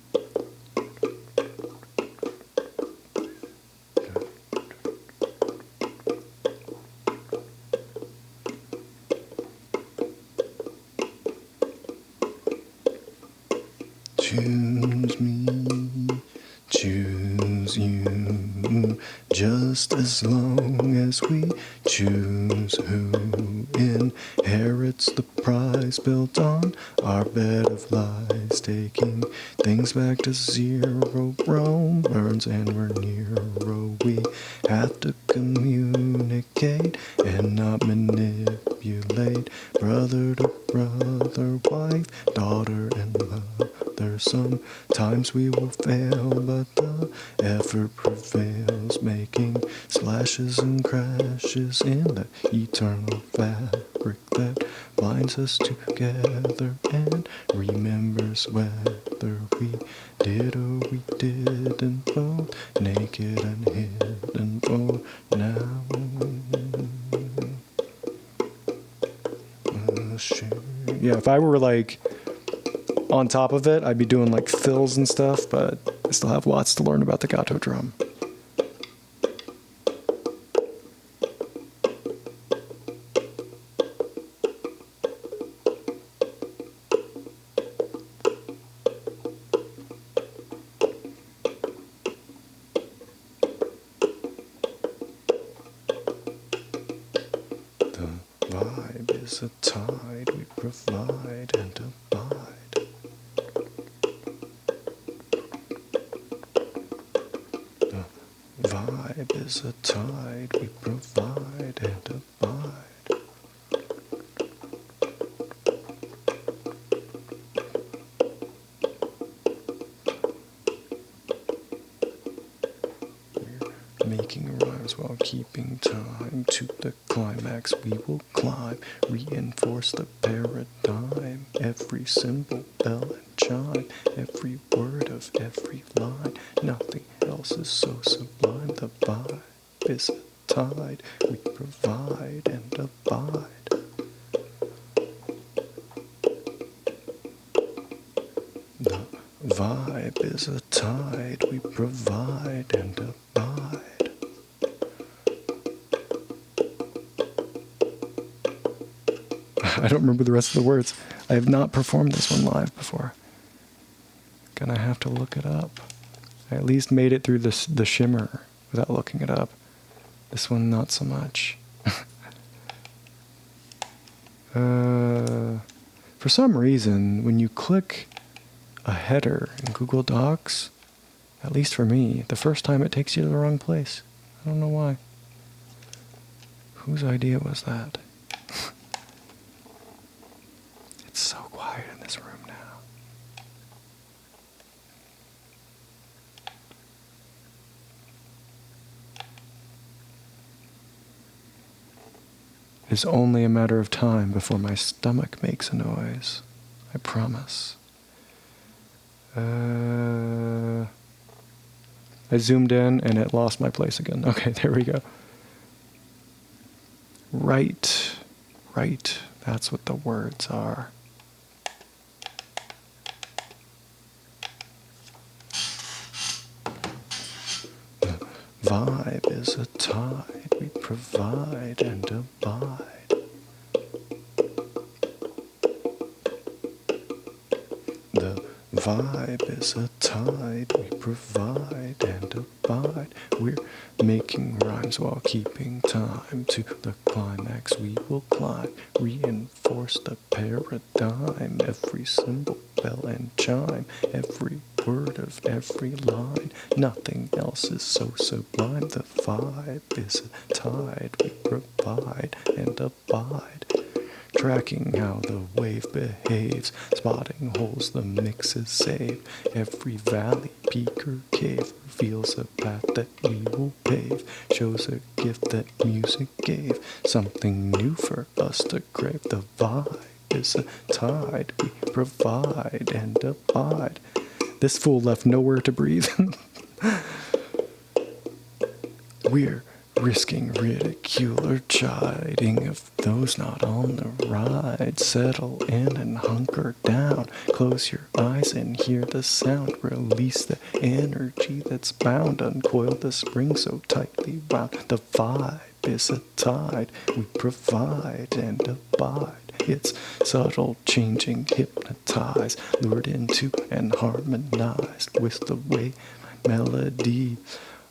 Choose me, choose you, just as long as we choose who inherits the prize built on our bed of lies, taking things back to zero. Rome burns and we're Nero. We have to communicate and not manipulate. Brother to brother, wife, daughter, and mother. Sometimes we will fail, but the effort prevails, making slashes and crashes in the eternal fabric fabric that binds us together and remembers whether we did or we didn't, both naked and hidden for now. Yeah, if I were like on top of it, I'd be doing like fills and stuff, but I still have lots to learn about the gato drum. The vibe is a tide we provide and abide. The vibe is a tide we provide and abide. We're making rhymes while keeping time to the climax we will climb. Reinforce the paradigm. Every symbol, bell and chime. Every word of every line. Nothing else is so sublime. The vibe is a tide we provide and abide. The vibe is a tide we provide and abide. I don't remember the rest of the words. I have not performed this one live before. Gonna have to look it up. I at least made it through the shimmer without looking it up. This one, not so much. For some reason, when you click a header in Google Docs, at least for me, the first time it takes you to the wrong place. I don't know why. Whose idea was that? It's so quiet in this room now. It's only a matter of time before my stomach makes a noise. I promise. I zoomed in and it lost my place again. Okay, there we go. Right. That's what the words are. The vibe is a tide we provide and abide. The vibe is a tide we provide and abide. We're making rhymes while keeping time to the climax we will climb. Reinforce the paradigm. Every symbol, bell and chime. Every word of every line. Nothing else is so sublime. The vibe is a tide we provide and abide. Tracking how the wave behaves, spotting holes the mixes save. Every valley, peak or cave reveals a path that we will pave. Shows a gift that music gave, something new for us to crave. The vibe is a tide we provide and abide. This fool left nowhere to breathe. We're risking ridicule or chiding of those not on the ride. Settle in and hunker down. Close your eyes and hear the sound. Release the energy that's bound. Uncoil the spring so tightly wound. The vibe is a tide we provide and abide. It's subtle, changing, hypnotized, lured into and harmonized with the way melody.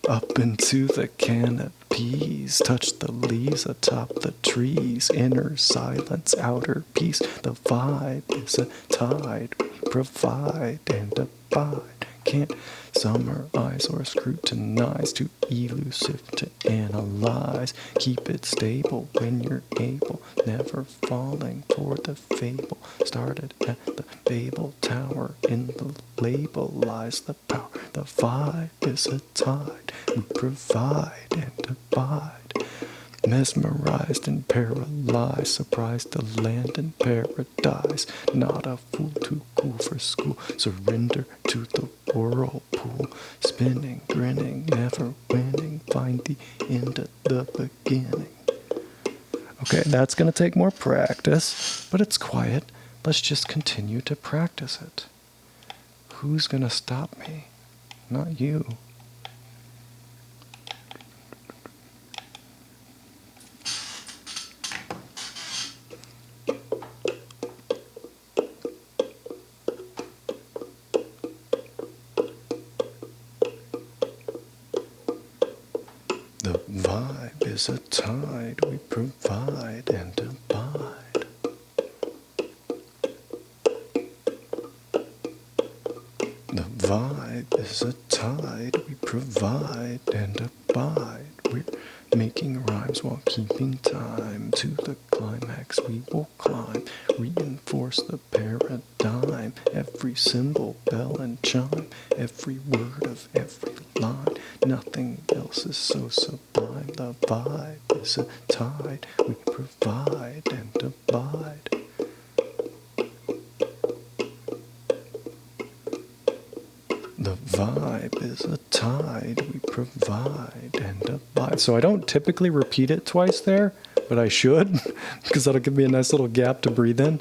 Up into the canopies, touch the leaves atop the trees. Inner silence, outer peace. The vibe is a tide we provide and abide. Can't summarize or scrutinize, too elusive to analyze. Keep it stable when you're able, never falling for the fable. Started at the Babel Tower, in the label lies the power. The vibe is a tide we provide and abide. mesmerized and paralyzed, surprised to land in paradise. Not a fool, too cool for school. Surrender to the whirlpool. Spinning, grinning, never winning. Find the end at the beginning. Okay, that's going to take more practice, but it's quiet. Let's just continue to practice it. Who's going to stop me? Not you. The vibe is a tide we provide and abide. The vibe is a tide we provide and abide. We're making rhymes while keeping time. To the climax we will climb. Reinforce the paradigm. Every symbol, bell and chime. Every word of every line. Nothing else is so sublime. The vibe is a tide we provide and abide. The vibe is a tide we provide and abide. So I don't typically repeat it twice there, but I should, because that'll give me a nice little gap to breathe in.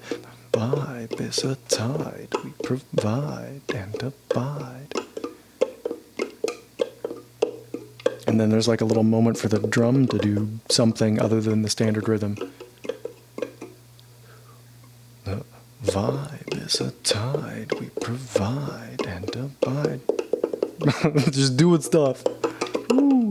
The vibe is a tide we provide and abide. And then there's like a little moment for the drum to do something other than the standard rhythm. The vibe is a tide we provide and abide. Just doing stuff. Woo.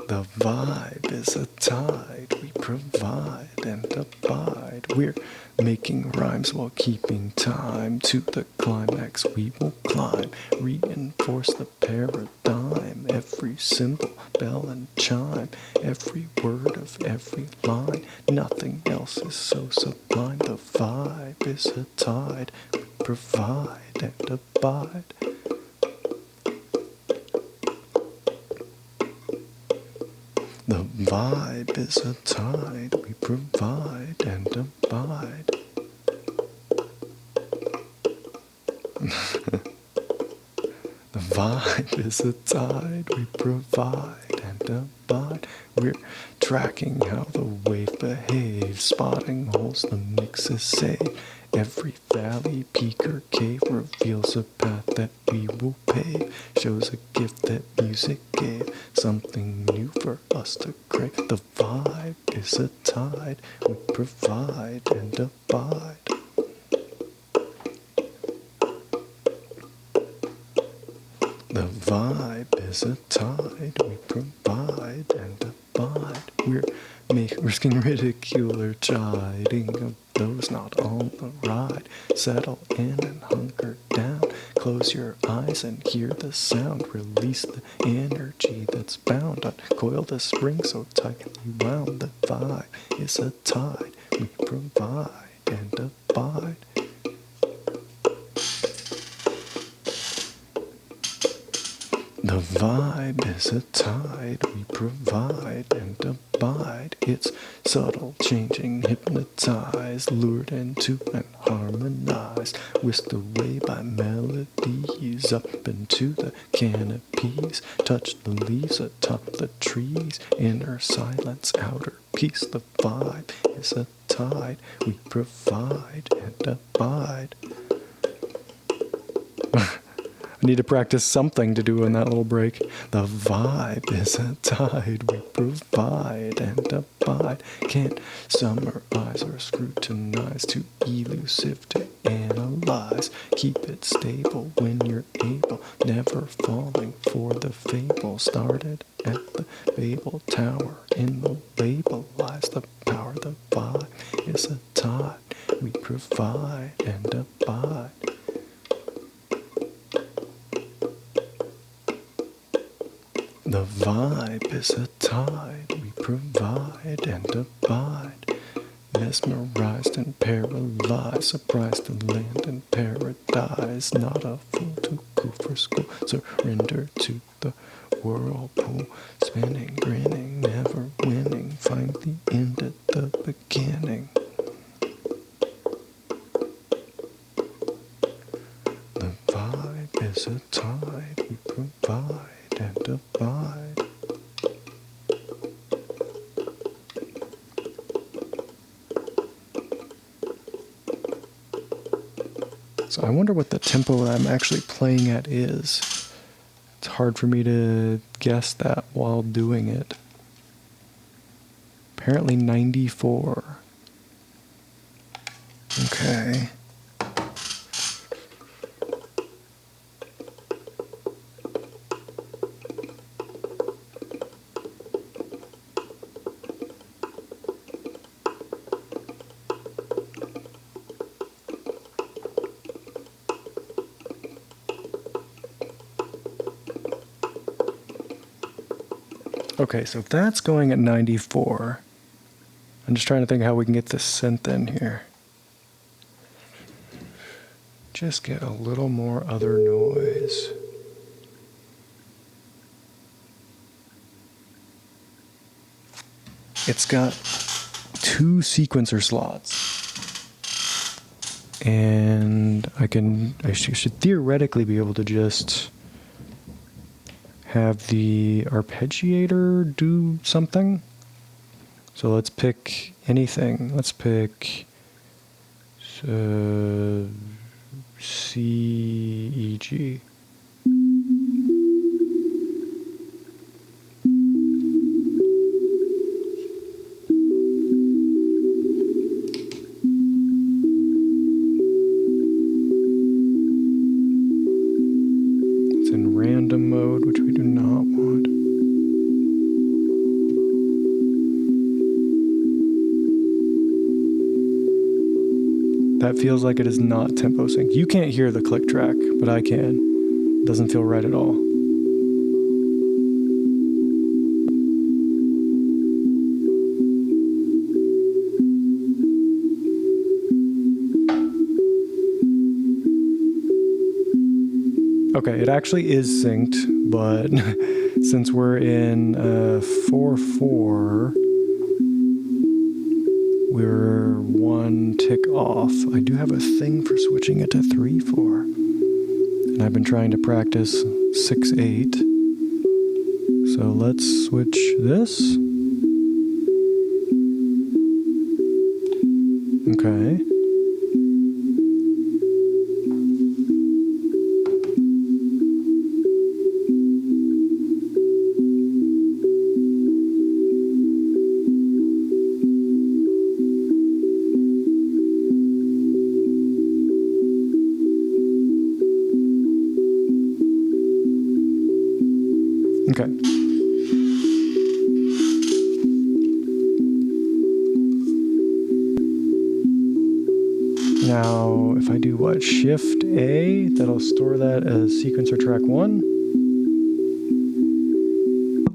The vibe is a tide we provide and abide. We're making rhymes while keeping time. To the climax we will climb. Reinforce the paradigm. Every symbol, bell and chime. Every word of every line. Nothing else is so sublime. The vibe is a tide we provide and abide. The vibe is a tide we provide and abide. The vibe is a tide we provide and abide. We're tracking how the wave behaves, spotting holes the mix is saved. Every valley, peak, or cave reveals a path that we will pave. Shows a gift that music gave, something new for us to crave. The vibe is a tide we provide and abide. The vibe is a tide we provide and abide. We're risking ridicule or chiding of those not on the ride. Settle in and hunker down. Close your eyes and hear the sound. Release the energy that's bound. Uncoil the spring so tightly wound. The vibe is a tide we provide and abide. The vibe is a tide we provide and abide. It's subtle, changing, hypnotized, lured into and harmonized, whisked away by melodies up into the canopies. Touch the leaves atop the trees, inner silence, outer peace. The vibe is a tide we provide and abide. I need to practice something to do in that little break. The vibe is a tide we provide and abide. Can't summarize or scrutinize, too elusive to analyze. Keep it stable when you're able, never falling for the fable. Started at the Babel Tower, in the label lies the power. The vibe is a tide we provide and abide. The vibe is a tide we provide and abide. Mesmerized and paralyzed, surprised to land in paradise. Not a fool, too cool for school. Surrender to the whirlpool, spinning, grinning, never winning. Find the end at the beginning. The vibe is a tide we provide and abide. So I wonder what the tempo that I'm actually playing at is. It's hard for me to guess that while doing it. Apparently 94. Okay. Okay, so if that's going at 94, I'm just trying to think how we can get this synth in here. Just get a little more other noise. It's got 2 sequencer slots. And I should theoretically be able to just have the arpeggiator do something. So let's pick anything. Let's pick C, E, G. It's in random mode, which we do not want. That feels like it is not tempo sync. You can't hear the click track, but I can. It doesn't feel right at all. Okay, it actually is synced, but since we're in 4/4, we're 1 tick off. I do have a thing for switching it to 3/4. And I've been trying to practice 6/8. So let's switch this. Okay. Okay. Now, if I do what? Shift A, that'll store that as sequencer track 1.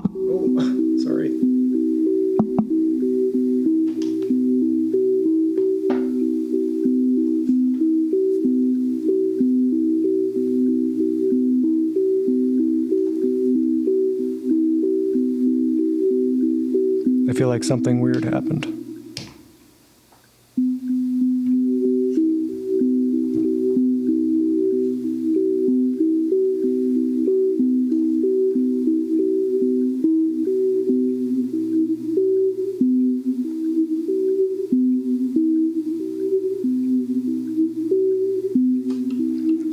Oh, sorry. I feel like something weird happened.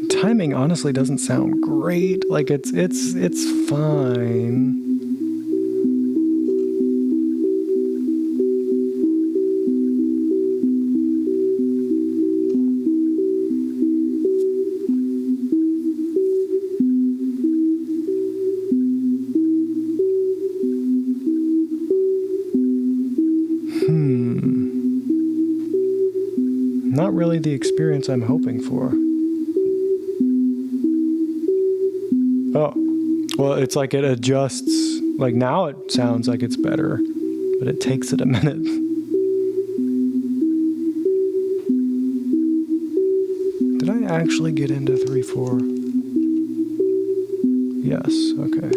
The timing honestly doesn't sound great. Like it's fine. Not really the experience I'm hoping for. Oh, well, it's like it adjusts. Like now it sounds like it's better, but it takes it a minute. Did I actually get into 3/4? Yes, okay.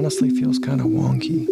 honestly feels kind of wonky.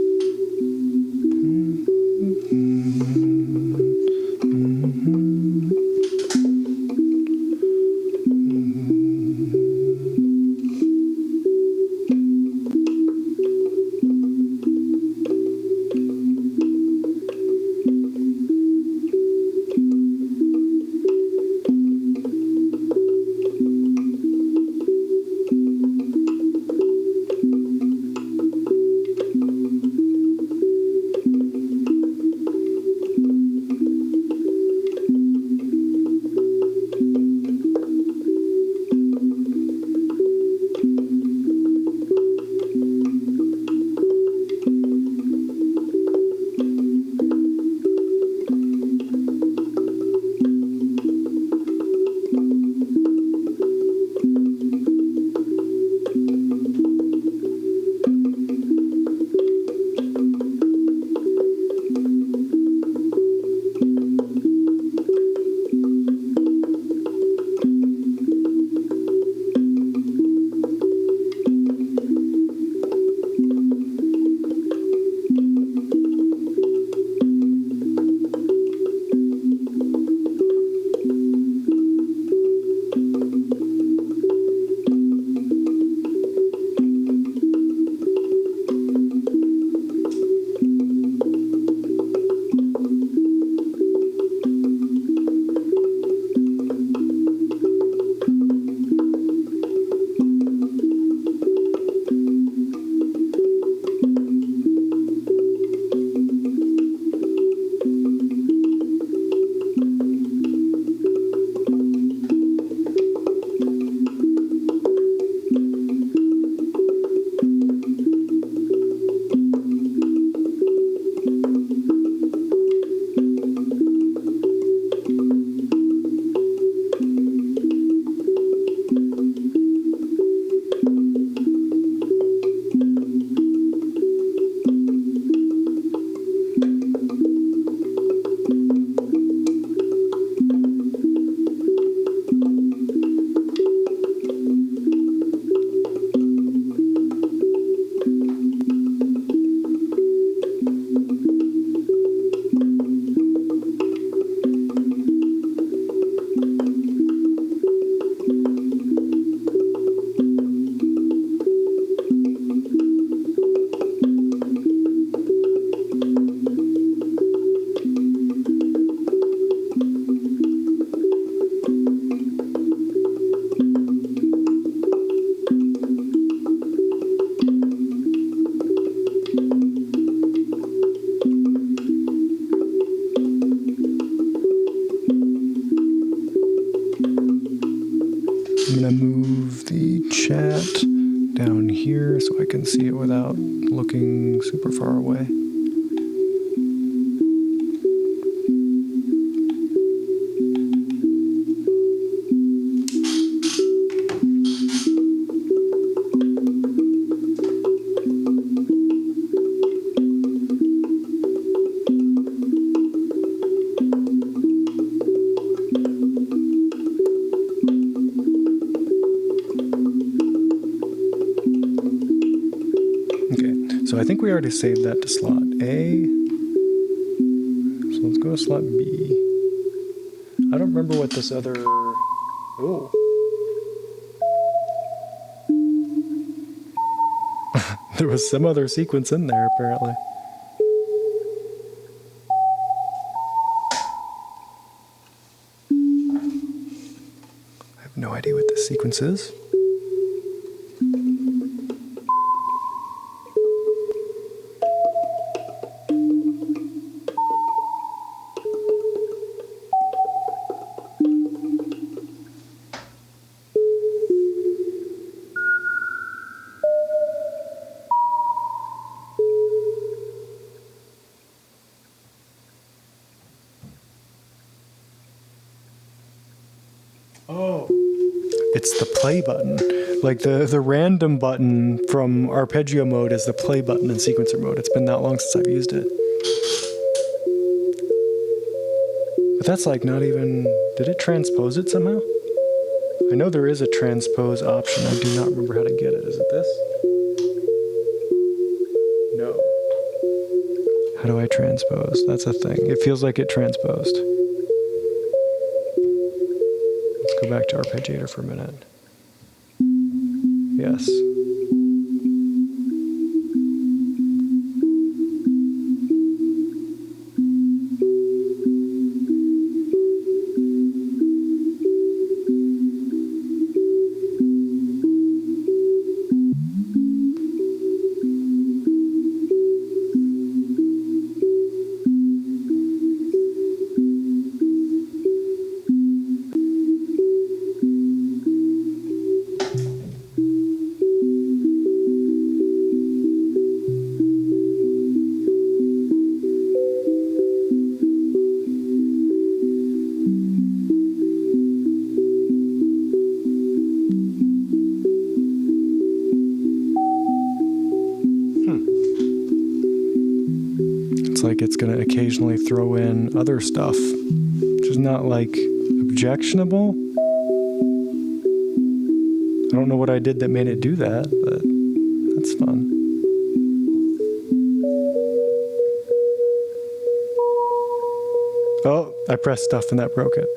I'm gonna move the chat down here so I can see it without looking super far away. So I think we already saved that to slot A. So let's go to slot B. I don't remember what this other... Oh. There was some other sequence in there, apparently. I have no idea what this sequence is. Oh, it's the play button. Like the random button from arpeggio mode is the play button in sequencer mode. It's been that long since I've used it. But that's like not even... Did it transpose it somehow? I know there is a transpose option. I do not remember how to get it. Is it this? How do I transpose? That's a thing. It feels like it transposed. Let's go back to arpeggiator for a minute. Yes. Like it's going to occasionally throw in other stuff, which is not like objectionable. I don't know what I did that made it do that, but that's fun. Oh, I pressed stuff and that broke it.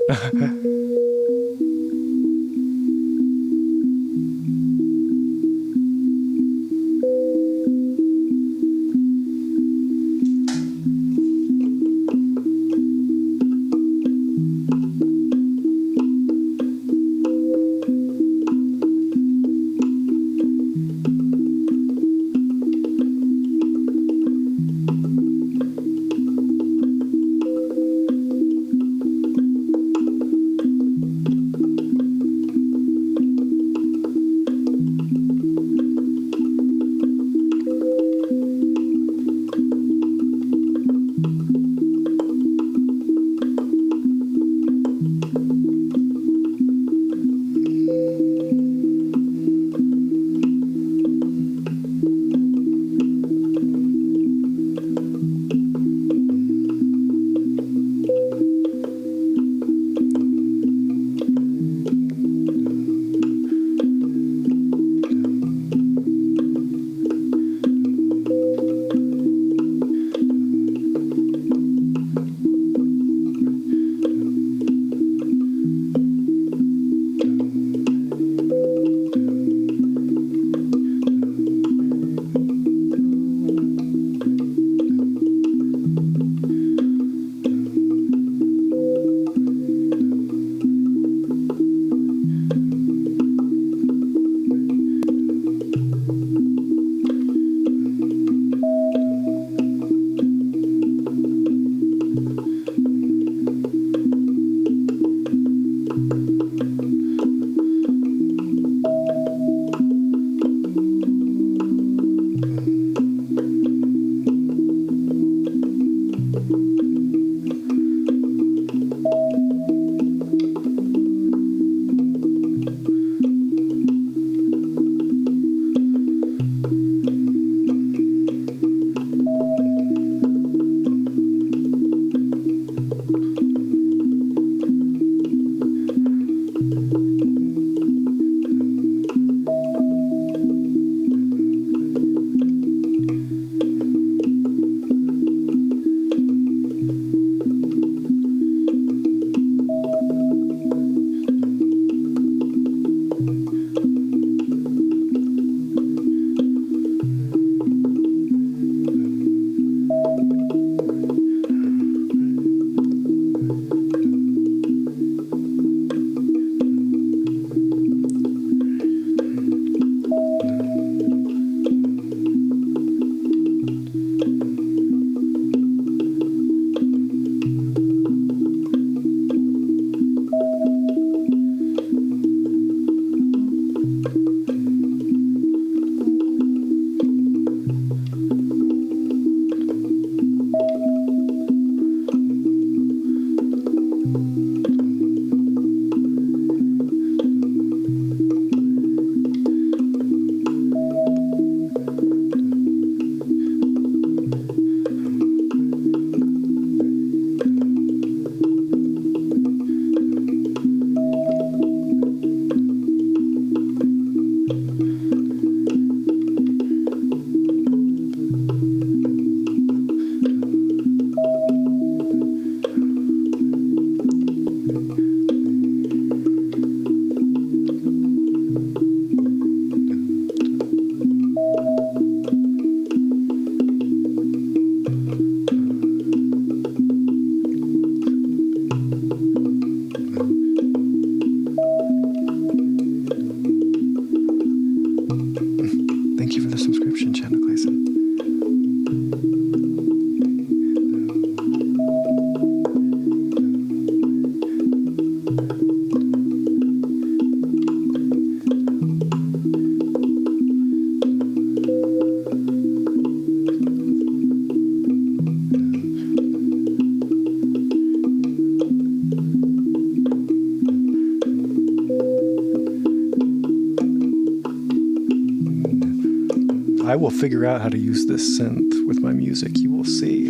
I will figure out how to use this synth with my music. You will see.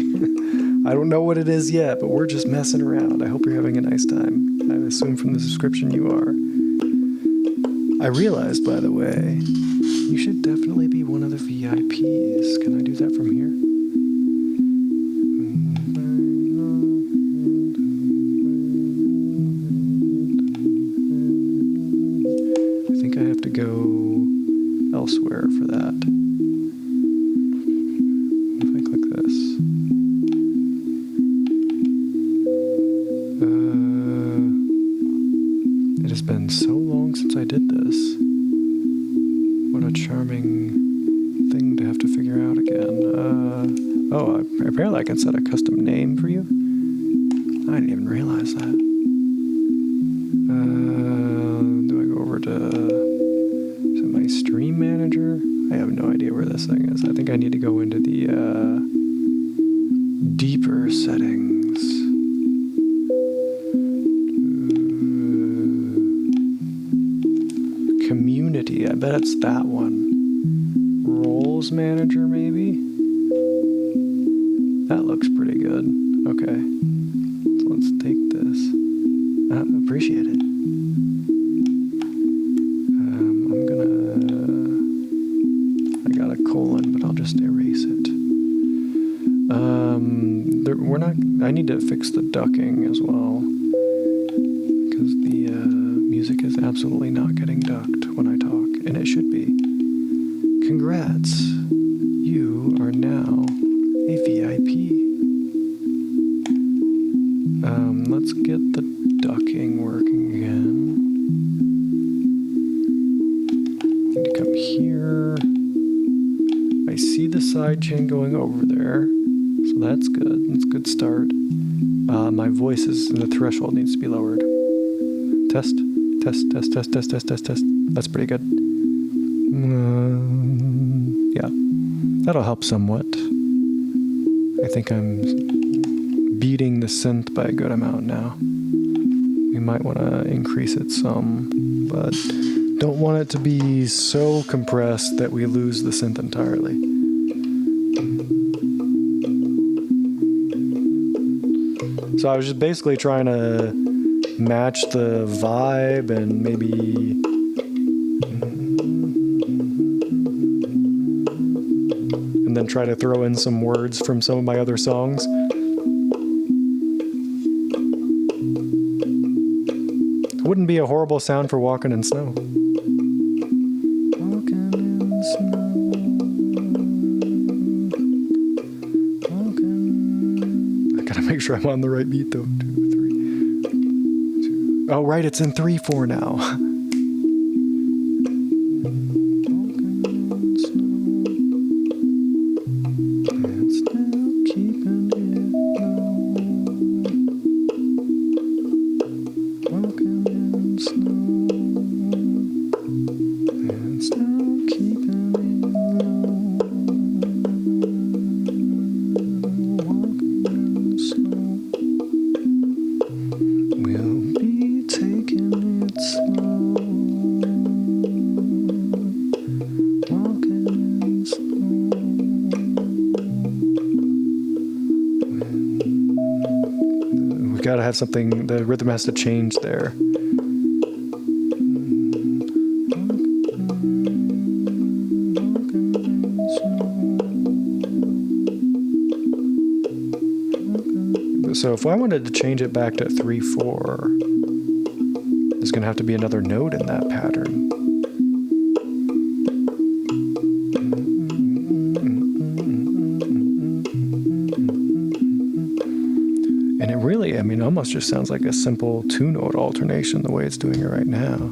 I don't know what it is yet, but we're just messing around. I hope you're having a nice time. I assume from the description you are. I realized, by the way, you should definitely be one of the VIPs. Can I do that from here? I think I have to go elsewhere for that. If I click this. It has been so long since I did this. What a charming thing to have to figure out again. Apparently I can set a custom name for you. I didn't even realize that. Do I go over to my stream manager? I have no idea where this thing is. I think I need to go into the deeper settings. Community, I bet it's that one. Roles manager, maybe? That looks pretty good. Okay. So let's take this. I appreciate it. I got a colon, but I'll just erase it. I need to fix the ducking as well. Because the music is absolutely not getting ducked when I talk, and it should be. Congrats, you are now a VIP. Let's get the ducking working again. Need to come here. I see the sidechain going over there, so that's good. That's a good start. My voice is, the threshold needs to be lowered. Test. That's pretty good. Yeah, that'll help somewhat. I think I'm beating the synth by a good amount now. We might want to increase it some, but don't want it to be so compressed that we lose the synth entirely. So I was just basically trying to match the vibe and maybe and then try to throw in some words from some of my other songs. Wouldn't be a horrible sound for walking in snow. Walking in snow. Walking. I gotta make sure I'm on the right beat though. 2, 3, 2. Oh right, it's in 3/4 now. Gotta have something, the rhythm has to change there. So if I wanted to change it back to 3/4, there's gonna have to be another note in that pattern. And it really, I mean, almost just sounds like a simple 2-note alternation the way it's doing it right now.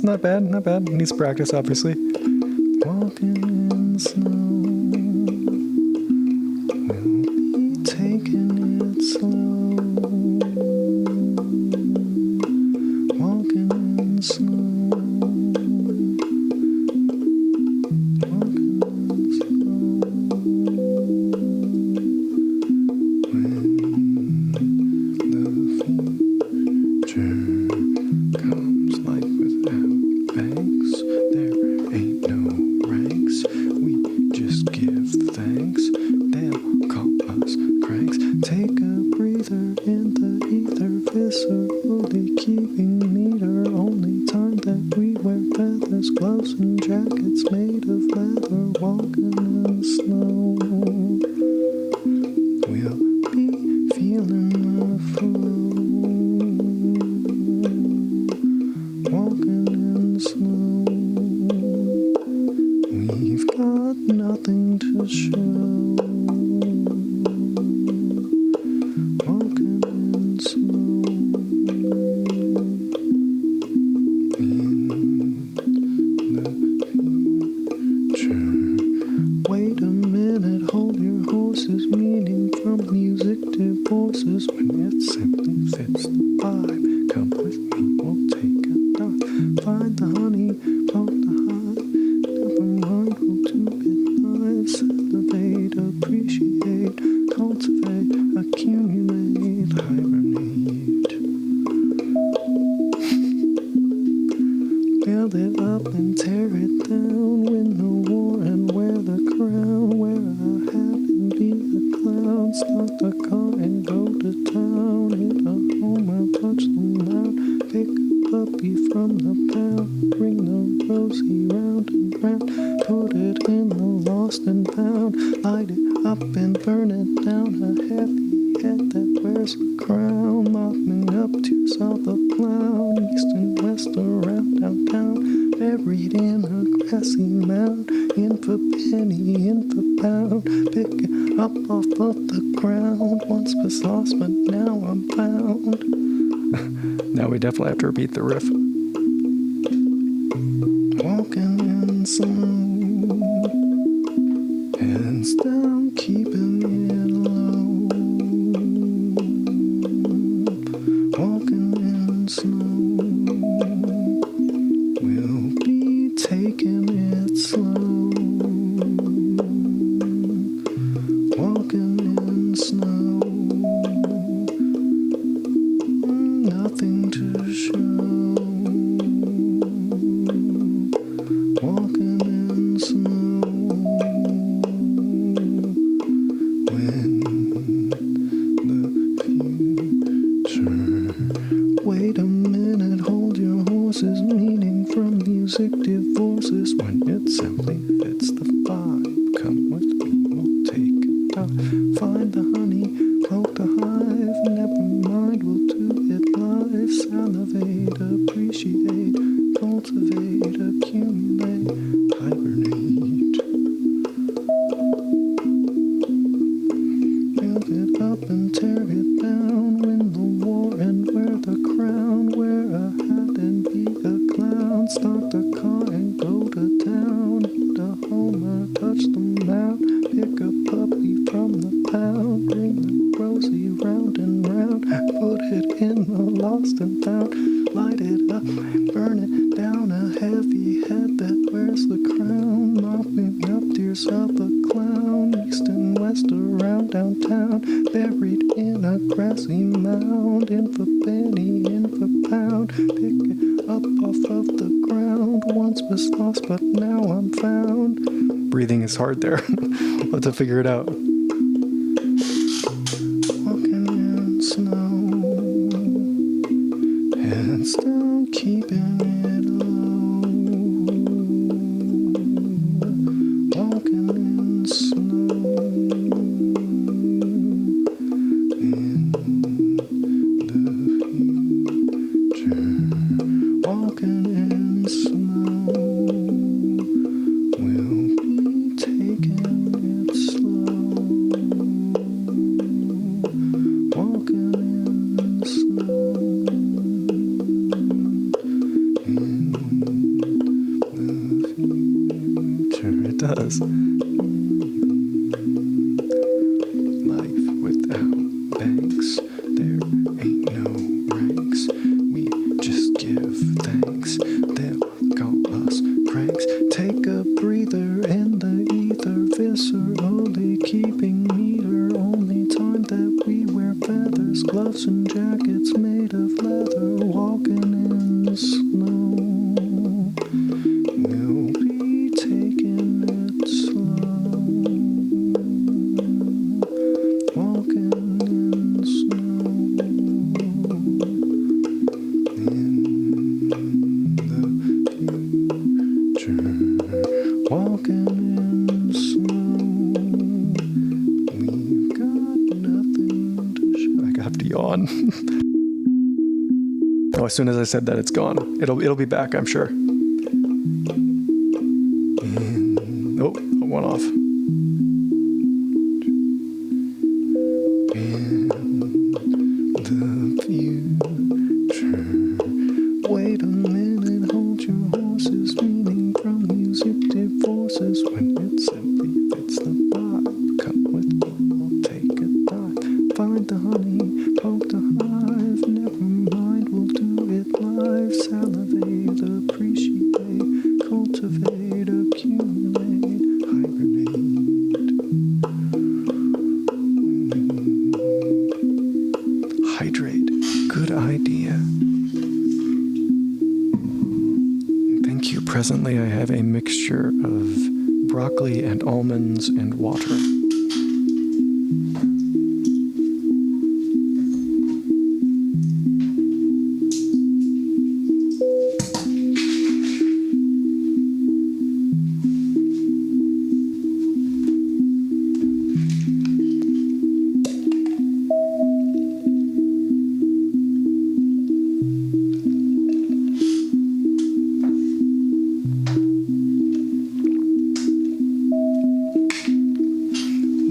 It's not bad, not bad. It needs practice, obviously. Walking in the snow. We'll be taking it slow. Walking in the snow. Walking in the snow. When the future comes like without thanks, there ain't no ranks. We just give thanks. They'll call us cranks. Take a breather in the ether, viscerally keeping meter. Only time that we wear feathers, gloves and jackets made of leather. Walking in the snow. We'll be feeling the flow. Walking in the snow. We've got nothing to show. Walking in the snow. In the future. Wait a minute, hold your horses. Meaning from music divorces when it simply fits the vibe. Come with me, we'll take a dive. Find the honey, poke the hive. Never mind, we'll do it live. Salivate, appreciate, cultivate, accumulate, hibernate. Build it up and tear it down. Win the war and wear the crown. Wear a hat and be a clown. Start the car and go to town. Hit a home run, touch the mound. Pick a puppy from the pound. Bring the rosy round and round. Put it in the lost and found. Light it up and burn it down. A heavy head that wears a crown. Mopping up tears of the clown. East and west around downtown. Buried in a grassy mound. In for penny, in for pound. Pick it up off of the ground. Once was lost, but now I'm found. Now we definitely have to repeat the riff. Walking in snow. Hands down, keeping it low. Walking in snow. We'll be taking it slow. Walking in snow. Nothing to show. Walking in snow. When the future. Wait a minute, hold your horses. Meaning from music divorces when it simply fits the vibe. Come with me, we'll take a dive. Find the honey, poke the hive. Never mind, we'll do it live. Salivate, appreciate, cultivate, accumulate, hibernate. Build it up and tear it down. Win the war and wear the crown. Wear a hat and be a clown. Start the car and go to town. Hit a homer, touch the mound. Pick a puppy from the pound. Bring the rosy round and round. Put it in the lost and found. Light it up, burn it down. A heavy head that wears the crown. Mopping up tears of the clown. East and west around downtown. Buried in a grassy mound. In for penny, in for pound. Pick it up off of the ground. Once was lost, but now I'm found. Breathing is hard there. We'll have to figure it out. Walking in snow. Hands down, keeping it low. Walking in snow. In the future. Walking in snow. We'll be taking it slow. Walking in snow. this. Life without banks, there ain't no ranks. We just give thanks. They'll call us cranks. Take a breather in the ether, viscerally keeping meter. Only time that we wear feathers, gloves and jackets made of leather, walking in the snow. We'll be taking it slow, walking in the snow, in the future, walking in the snow. We've got nothing to show. I have to yawn. Oh, as soon as I said that, it's gone. It'll be back, I'm sure. Oh, it went off. In the future, wait a minute, hold your horses, meaning from music divorces. When it simply fits the vibe, come with me, we'll take a dive. Find the honey, poke the hive, never mind, we'll do it live. Salivate, appreciate, cultivate, accumulate, hibernate. Hydrate, good idea. Thank you. Presently I have a mixture of broccoli and almonds and water.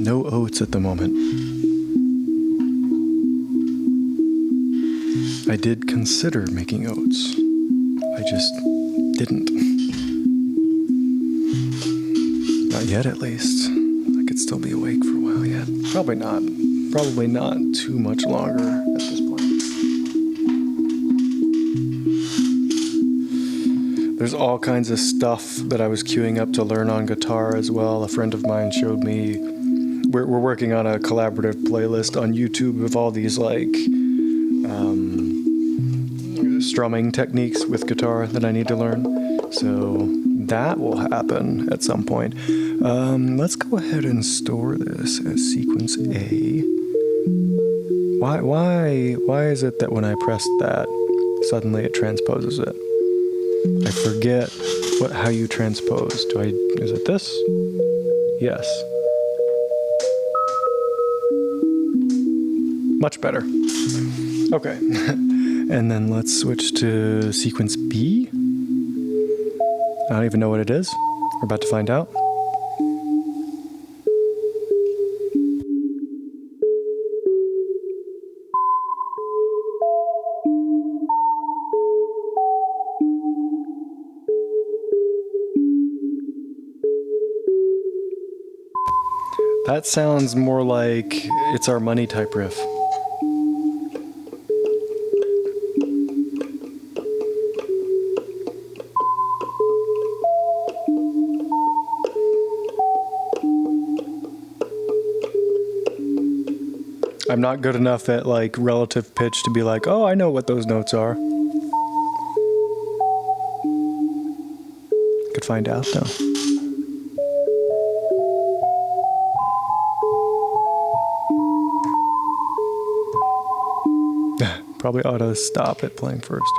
No oats at the moment. I did consider making oats. I just didn't. Not yet, at least. I could still be awake for a while yet. Probably not. Probably not too much longer at this point. There's all kinds of stuff that I was queuing up to learn on guitar as well. A friend of mine showed me. We're working on a collaborative playlist on YouTube of all these strumming techniques with guitar that I need to learn. So that will happen at some point. Let's go ahead and store this as sequence A. Why is it that when I press that, suddenly it transposes it? I forget how you transpose. Is it this? Yes. Much better. Okay. And then let's switch to sequence B. I don't even know what it is. We're about to find out. That sounds more like It's Our Money type riff. I'm not good enough at relative pitch to be like, oh, I know what those notes are. Could find out though. Probably ought to stop it playing first.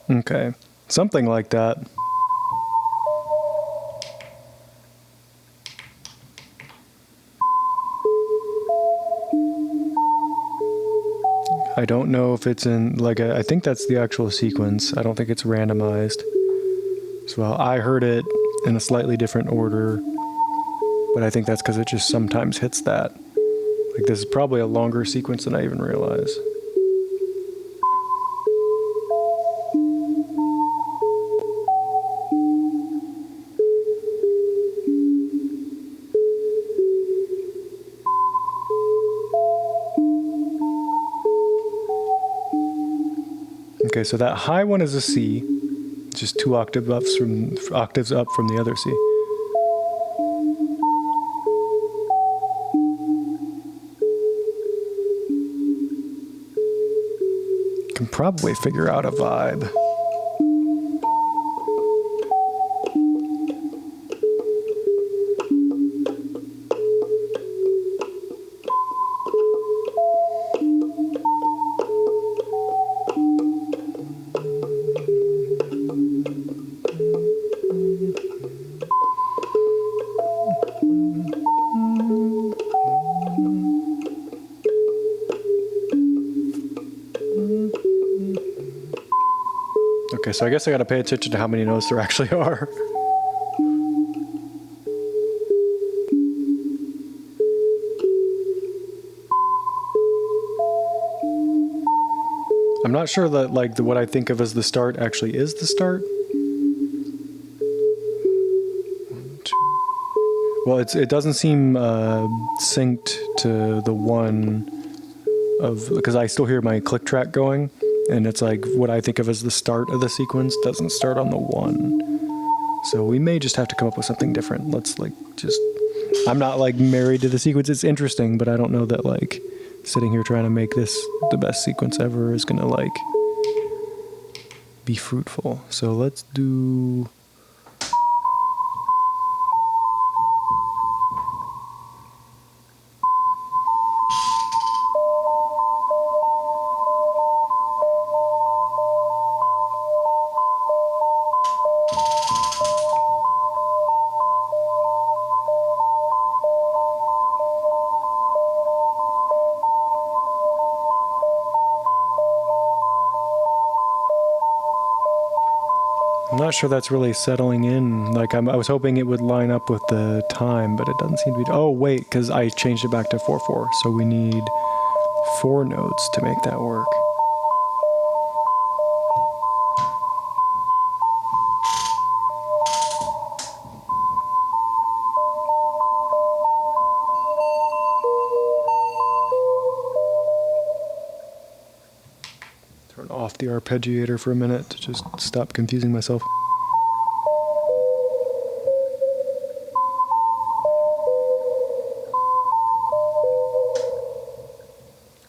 Okay, something like that. I don't know if it's in, I think that's the actual sequence. I don't think it's randomized. So I heard it in a slightly different order, but I think that's because it just sometimes hits that. Like this is probably a longer sequence than I even realize. Okay, so that high one is a C, just 2 octaves up from the other C. Can probably figure out a vibe. Okay, so I guess I gotta pay attention to how many notes there actually are. I'm not sure that what I think of as the start actually is the start. 1, 2. Well, it doesn't seem synced to the one of, because I still hear my click track going, and it's like what I think of as the start of the sequence doesn't start on the 1. So we may just have to come up with something different. Let's I'm not married to the sequence. It's interesting, but I don't know that sitting here trying to make this the best sequence ever is gonna be fruitful. So let's do. I'm not sure that's really settling in. I was hoping it would line up with the time, but it doesn't seem to be. Oh, wait, because I changed it back to 4/4. So we need 4 notes to make that work. Turn off the arpeggiator for a minute to just stop confusing myself.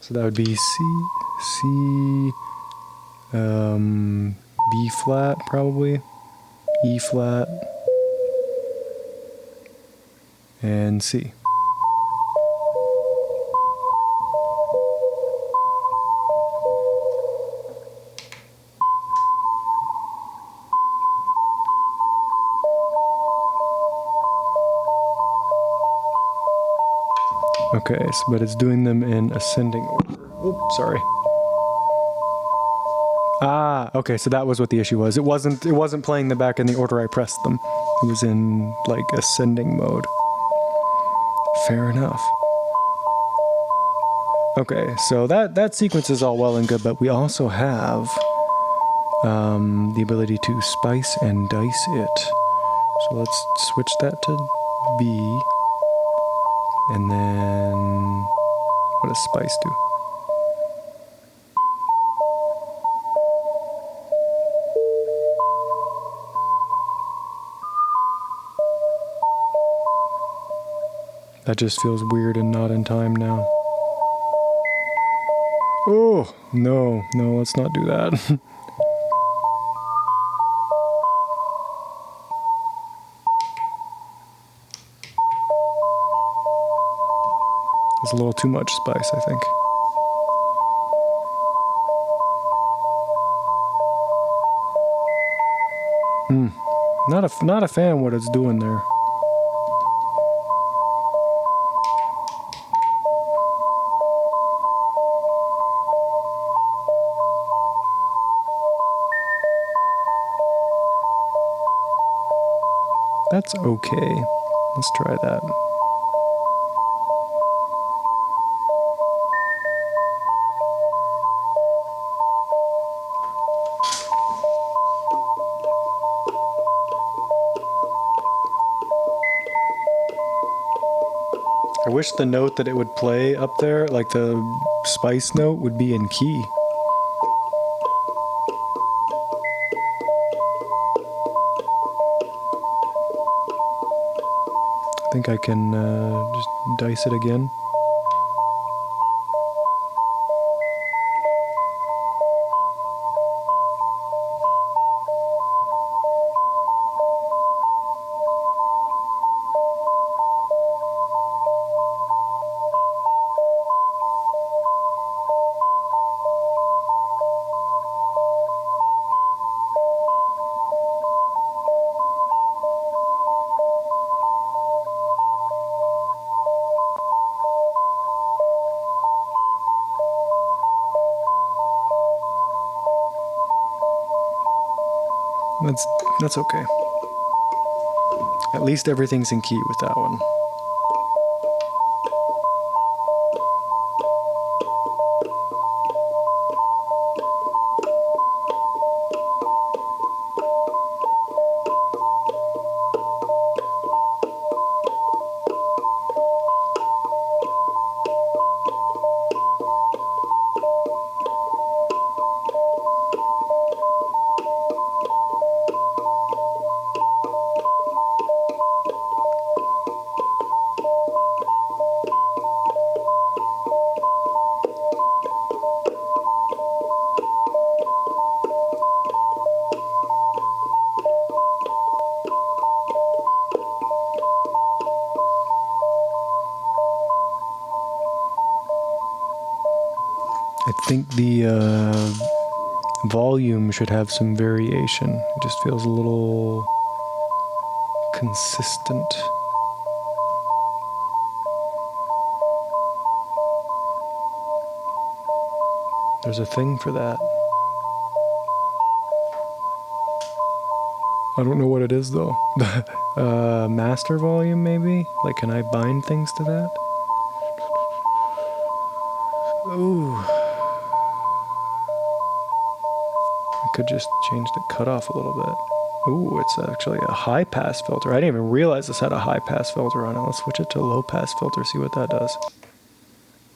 So that would be C, B flat probably, E flat, and C. Okay, but it's doing them in ascending order. Oops, sorry. Ah, okay, so that was what the issue was. It wasn't playing them back in the order I pressed them. It was in ascending mode. Fair enough. Okay, so that sequence is all well and good, but we also have the ability to spice and dice it. So let's switch that to B. And then, what does spice do? That just feels weird and not in time now. Oh, no, let's not do that. It's a little too much spice, I think. Not a fan what it's doing there. That's okay. Let's try that. I wish the note that it would play up there, like the spice note, would be in key. I think I can just dice it again. That's okay. At least everything's in key with that one. I think the volume should have some variation. It just feels a little consistent. There's a thing for that. I don't know what it is though. Master volume maybe? Like, can I bind things to that? Ooh. I could just change the cutoff a little bit. Ooh, it's actually a high pass filter. I didn't even realize this had a high pass filter on it. Let's switch it to a low pass filter, see what that does.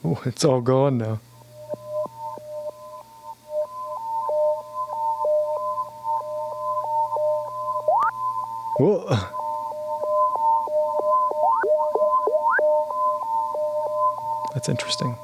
Ooh, it's all gone now. Whoa. That's interesting.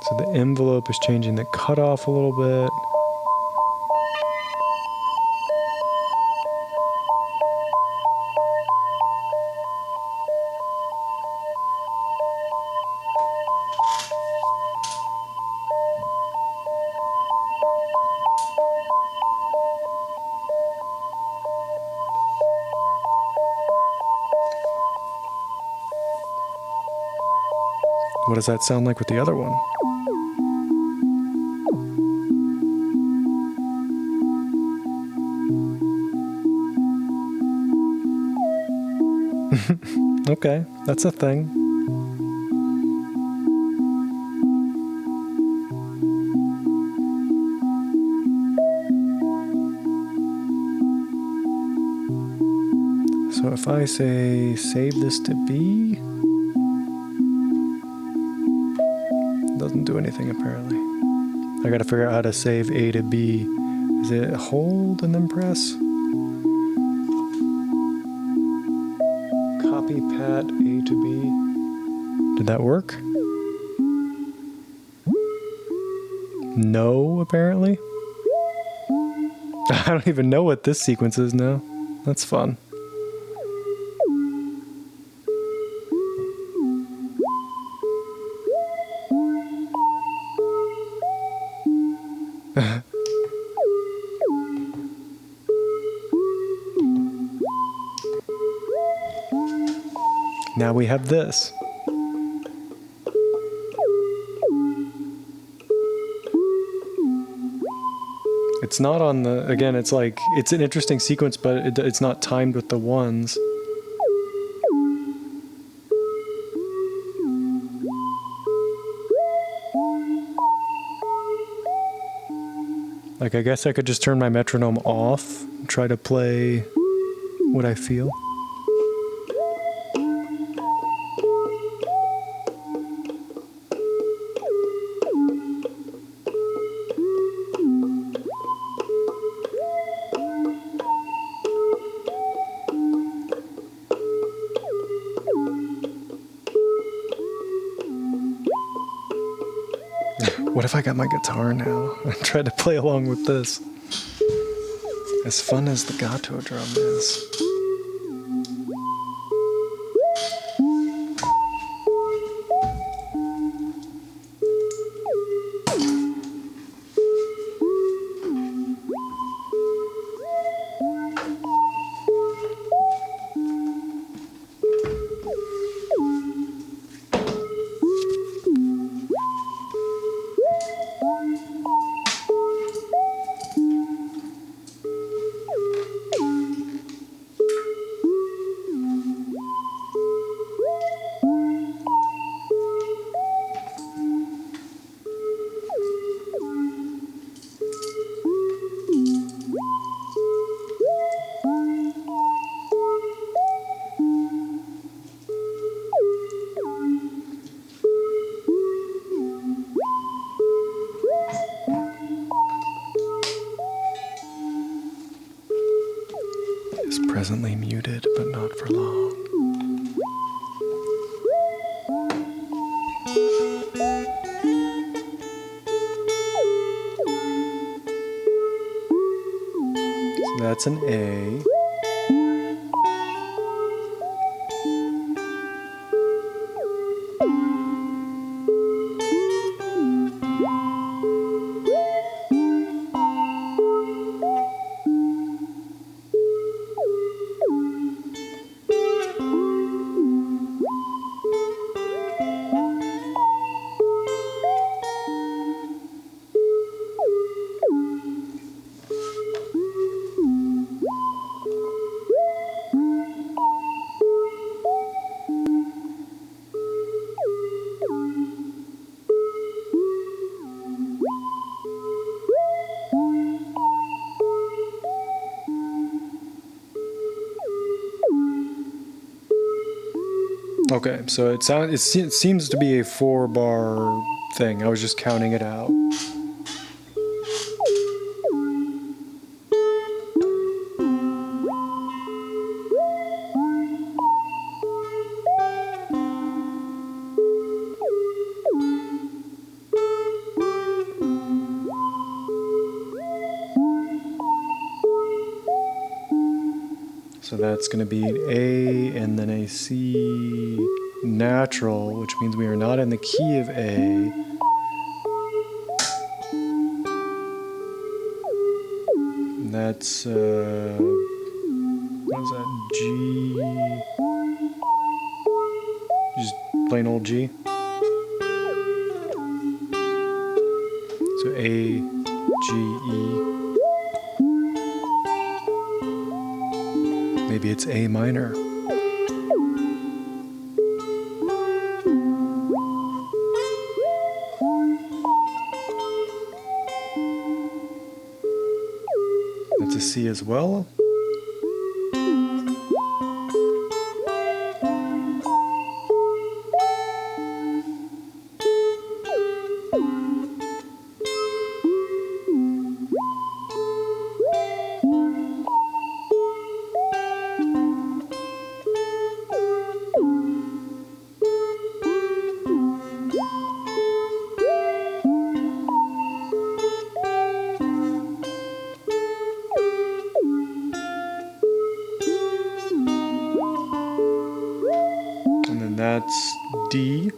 So the envelope is changing the cutoff a little bit. What does that sound like with the other one? Okay, that's a thing. So if I say save this to B, it doesn't do anything apparently. I gotta figure out how to save A to B. Is it hold and then press? Copy pat A to B. Did that work? No, apparently. I don't even know what this sequence is now. That's fun. Now we have this. It's not on the, again, it's like, it's an interesting sequence, but it's not timed with the ones. Like, I guess I could just turn my metronome off and try to play what I feel. What if I got my guitar now and tried to play along with this? As fun as the gato drum is. Presently muted, but not for long. So that's an A. Okay, so it seems to be a 4-bar thing. I was just counting it out. So that's going to be an A and then a C natural, which means we are not in the key of A. And that's, what is that, G? Just plain old G. So A, G, E. Maybe it's A minor. That's a C as well. That's D.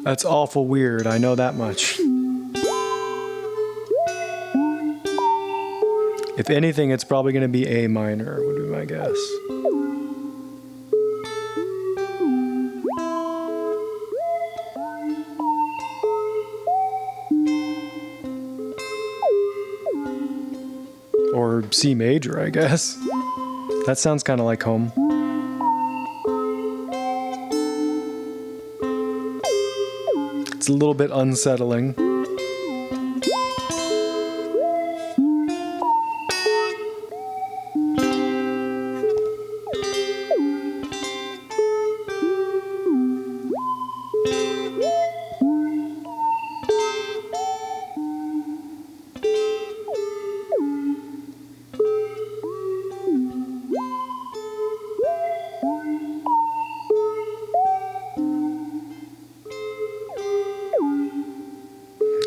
That's awful weird, I know that much. If anything, it's probably going to be A minor, would be my guess. Or C major, I guess. That sounds kind of like home. It's a little bit unsettling.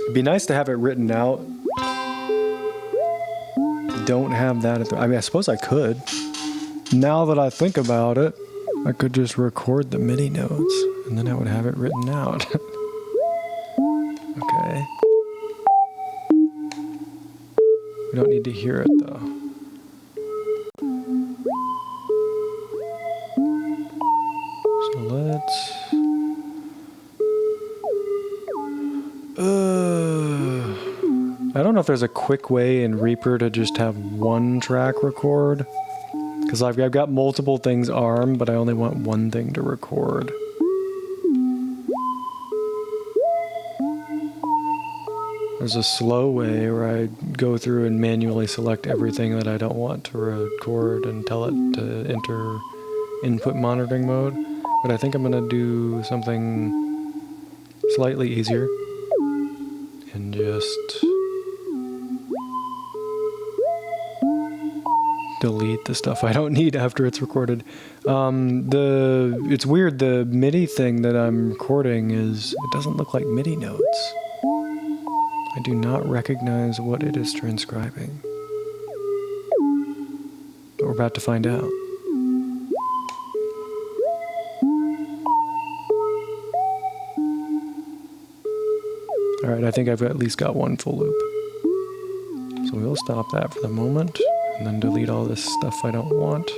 It'd be nice to have it written out. Don't have that at the... I mean, I suppose I could. Now that I think about it, I could just record the MIDI notes, and then I would have it written out. Okay. We don't need to hear it, though. So let's... I don't know if there's a quick way in Reaper to just have one track record. Because I've got multiple things armed, but I only want one thing to record. There's a slow way where I go through and manually select everything that I don't want to record and tell it to enter input monitoring mode. But I think I'm going to do something slightly easier and just delete the stuff I don't need after it's recorded. It's weird, the MIDI thing that I'm recording it doesn't look like MIDI notes. I do not recognize what it is transcribing. But we're about to find out. Alright, I think I've at least got one full loop. So we'll stop that for the moment, and then delete all this stuff I don't want.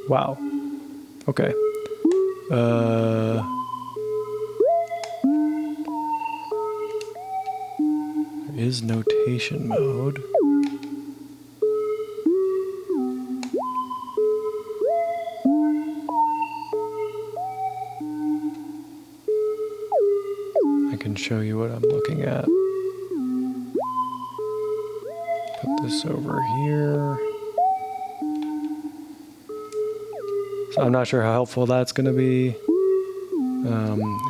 Wow. Okay. There is notation mode. I can show you what I'm looking at. Put this over here. So I'm not sure how helpful that's going to be.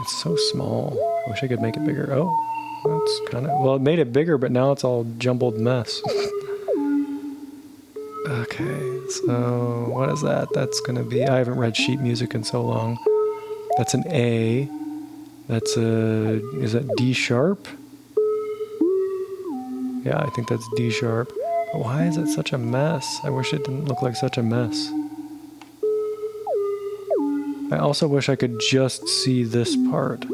It's so small. I wish I could make it bigger. Oh, that's kind of... Well, it made it bigger, but now it's all jumbled mess. Okay, so what is that? That's going to be... I haven't read sheet music in so long. That's an A. That's a... Is that D sharp? Yeah, I think that's D sharp. But why is it such a mess? I wish it didn't look like such a mess. I also wish I could just see this part.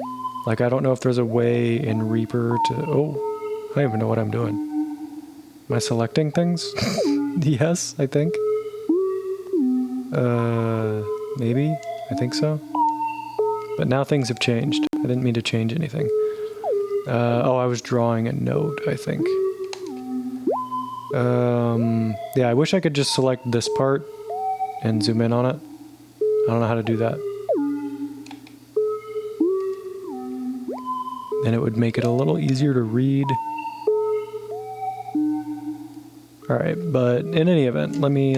Like, I don't know if there's a way in Reaper to... Oh, I don't even know what I'm doing. Am I selecting things? Yes, I think. Maybe? I think so. But now things have changed. I didn't mean to change anything. Oh, I was drawing a note, I think. Yeah, I wish I could just select this part and zoom in on it. I don't know how to do that. And it would make it a little easier to read. Alright, but in any event, let me...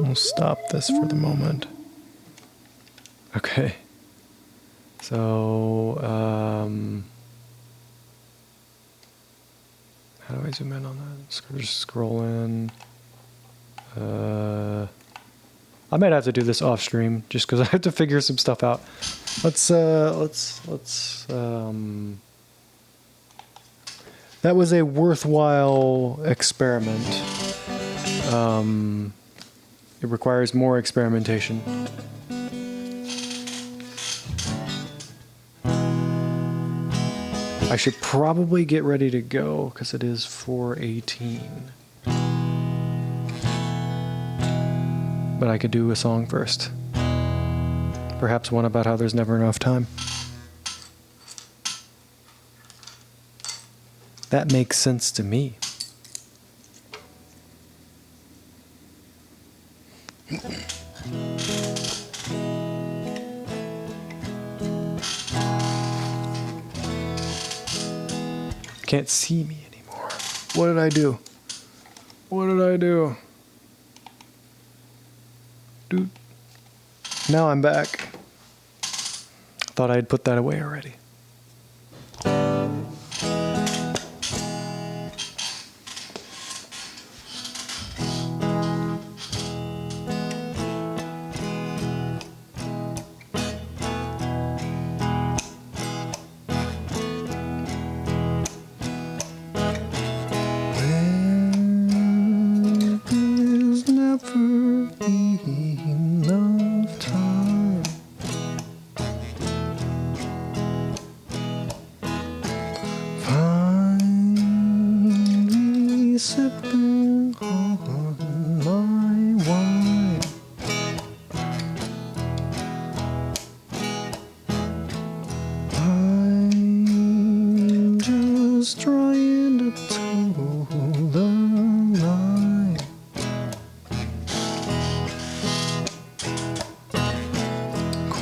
I'll stop this for the moment. Okay. So, how do I zoom in on that? Just scroll in. I might have to do this off stream just because I have to figure some stuff out. Let's that was a worthwhile experiment. It requires more experimentation. I should probably get ready to go because it is 4:18. But I could do a song first. Perhaps one about how there's never enough time. That makes sense to me. Can't see me anymore. What did I do? What did I do? Dude. Now I'm back. Thought I'd put that away already. There's never enough time. Finally sipping on my wine. I'm just trying to toe the line.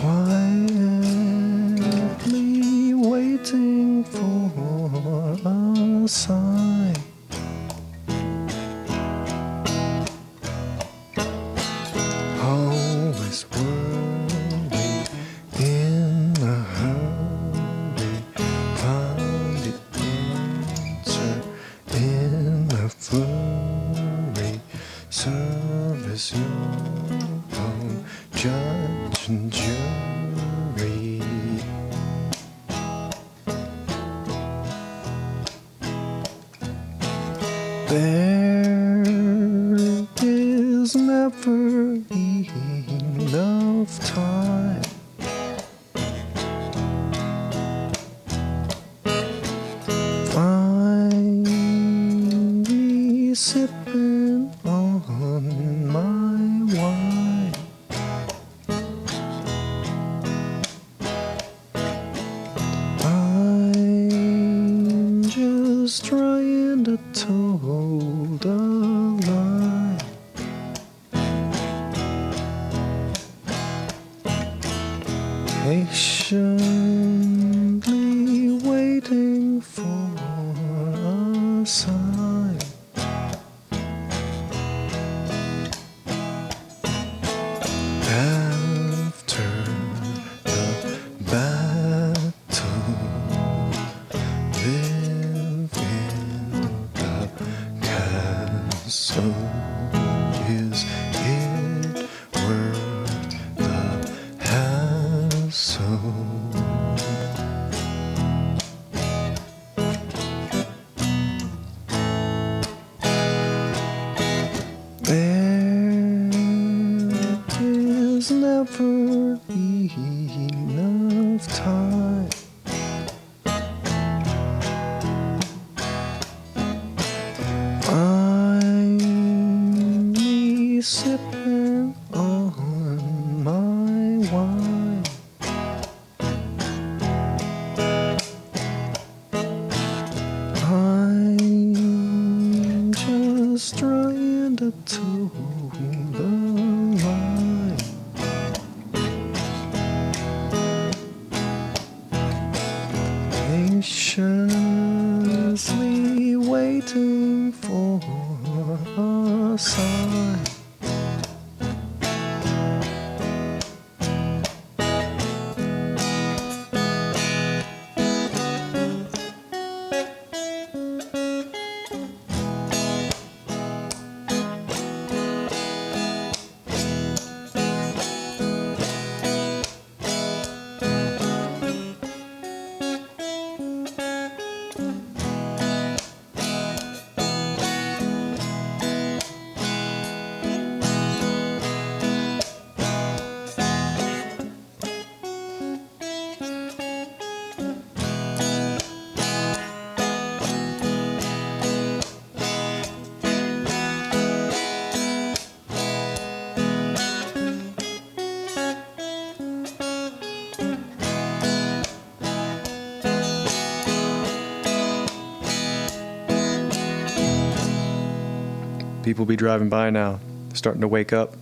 Quietly waiting for a sign. Always worry in a hurry. Find the answer in a flurry. Service your own judge and jury. There is never enough time. Finally sipping on my wine. I'm just trying to toe the line. Patiently waiting for a sign. After the battle, live in the castle. Is it worth the hassle? There is never enough time. Finally sipping on my wine. I'm just trying to toe the line. Patiently waiting for a sign. People be driving by now, starting to wake up.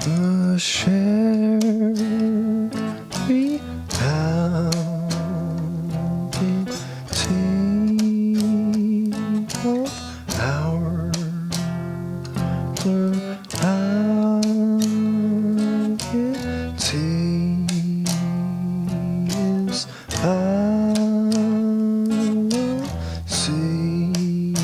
The shared reality of our plurality is see,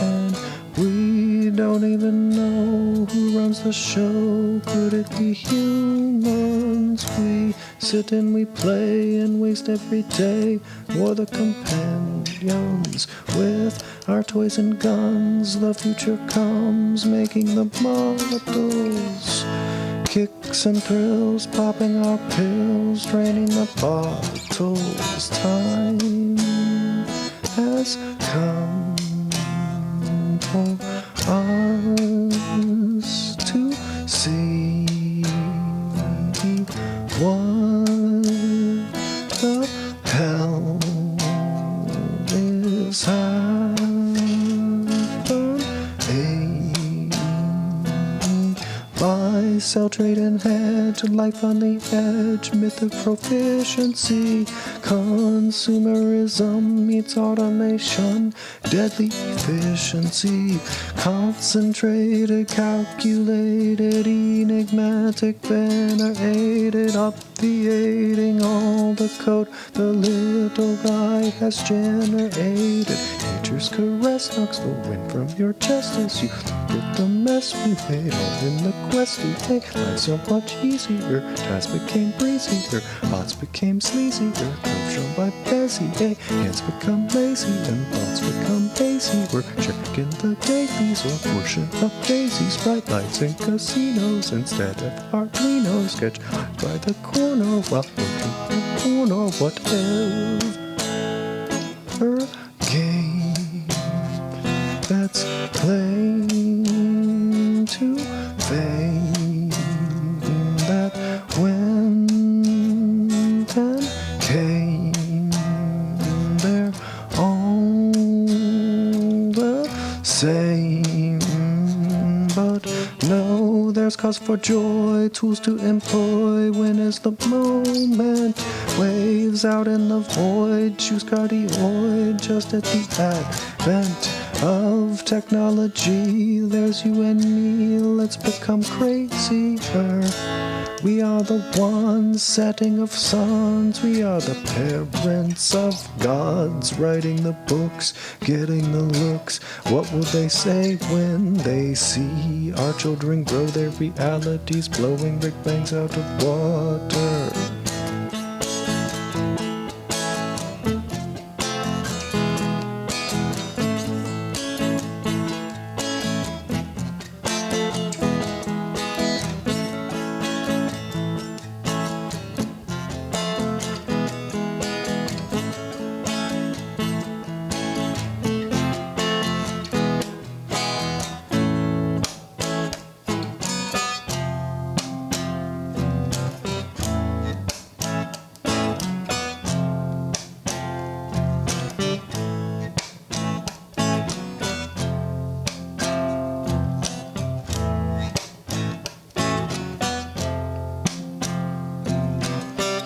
and we don't even know who runs the show. Could it be humans? We sit and we play and waste every day. Or the companions with our toys and guns. The future comes, making the models. Kicks and thrills, popping our pills, draining the bottles. Time has come for us to see what the hell is happening. Buy, sell, trade, and hedge, life on the edge, myth of proficiency. Consumerism meets automation, deadly efficiency. Concentrated, calculated, enigmatic, venerated, obviating all the code the little guy has generated. Nature's caress knocks the wind from your chest as you look at the mess we made all in the quest to make life so much easier. Ties became breezier, thoughts became sleazier. Curves shown by Bezier, hands become lazy and thoughts become hazy. We're checking the dailies, a portion of daisies, bright lights in casinos instead of Arduino. Sketch by the corner while looking the corner. Whatever game that's playing to fame, that went and came, they're all the same. But no, there's cause for joy, tools to employ. When is the moment? Waves out in the void, choose cardioid just at the advent of technology. There's you and me, let's become crazier. We are the ones setting of suns. We are the parents of gods, writing the books, getting the looks. What will they say when they see our children grow their realities, blowing big bangs out of water?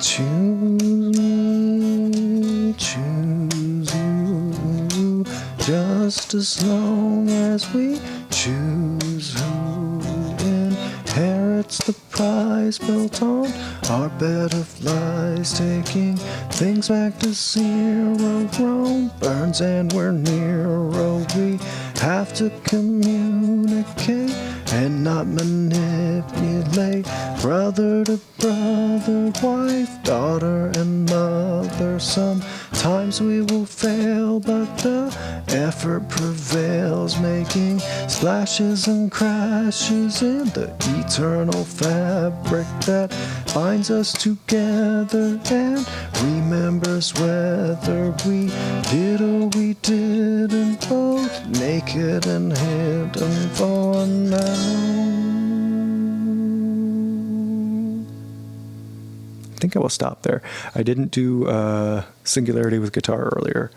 Choose me, choose you, just as long as we choose who inherits the prize built on our bed of lies, taking things back to zero. Rome burns and we're near. We have to communicate and not manipulate. Brother to brother, wife, daughter, and mother. Sometimes we will fail, but the effort prevails, making splashes and crashes in the eternal fabric that binds us together and remembers whether we did or we didn't, both naked and hidden for now. I think I will stop there. I didn't do Singularity with guitar earlier.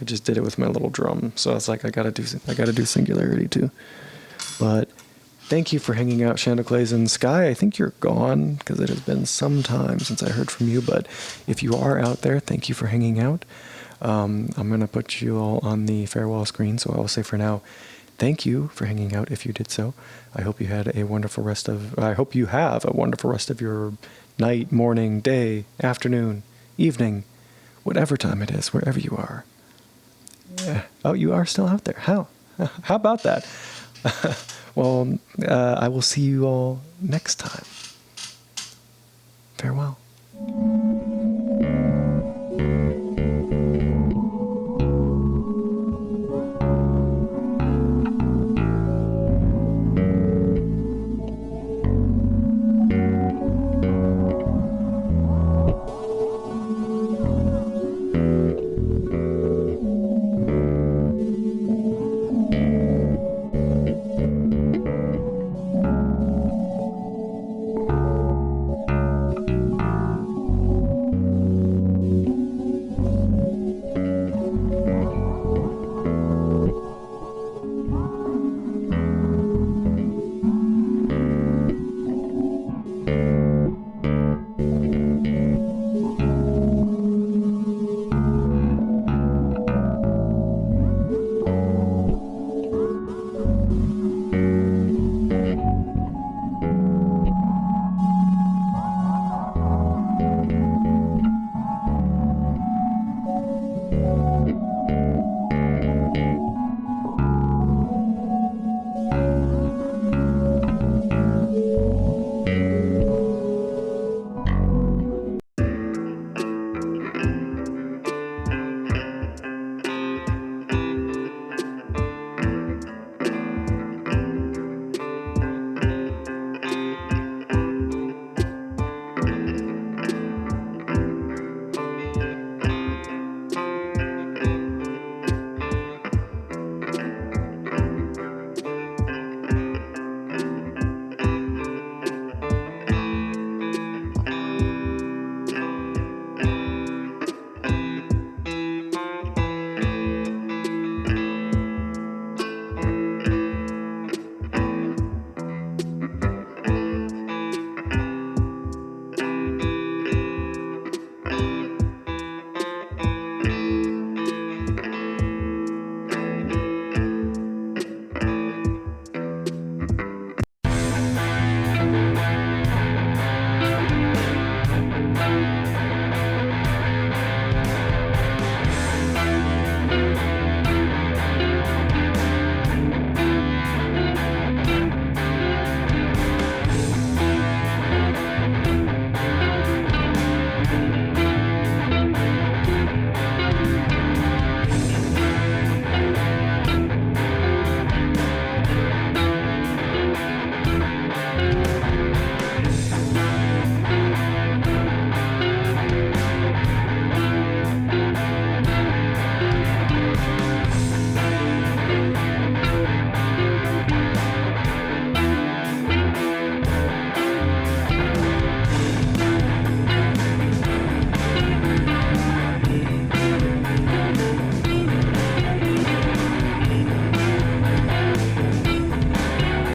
I just did it with my little drum. So it's like I gotta do Singularity too. But thank you for hanging out, Chandoclays and Sky. I think you're gone because it has been some time since I heard from you. But if you are out there, thank you for hanging out. I'm going to put you all on the farewell screen. So I will say for now, thank you for hanging out if you did so. I hope you have a wonderful rest of your night, morning, day, afternoon, evening, whatever time it is, wherever you are. Yeah. Oh, you are still out there. How about that? Well, I will see you all next time.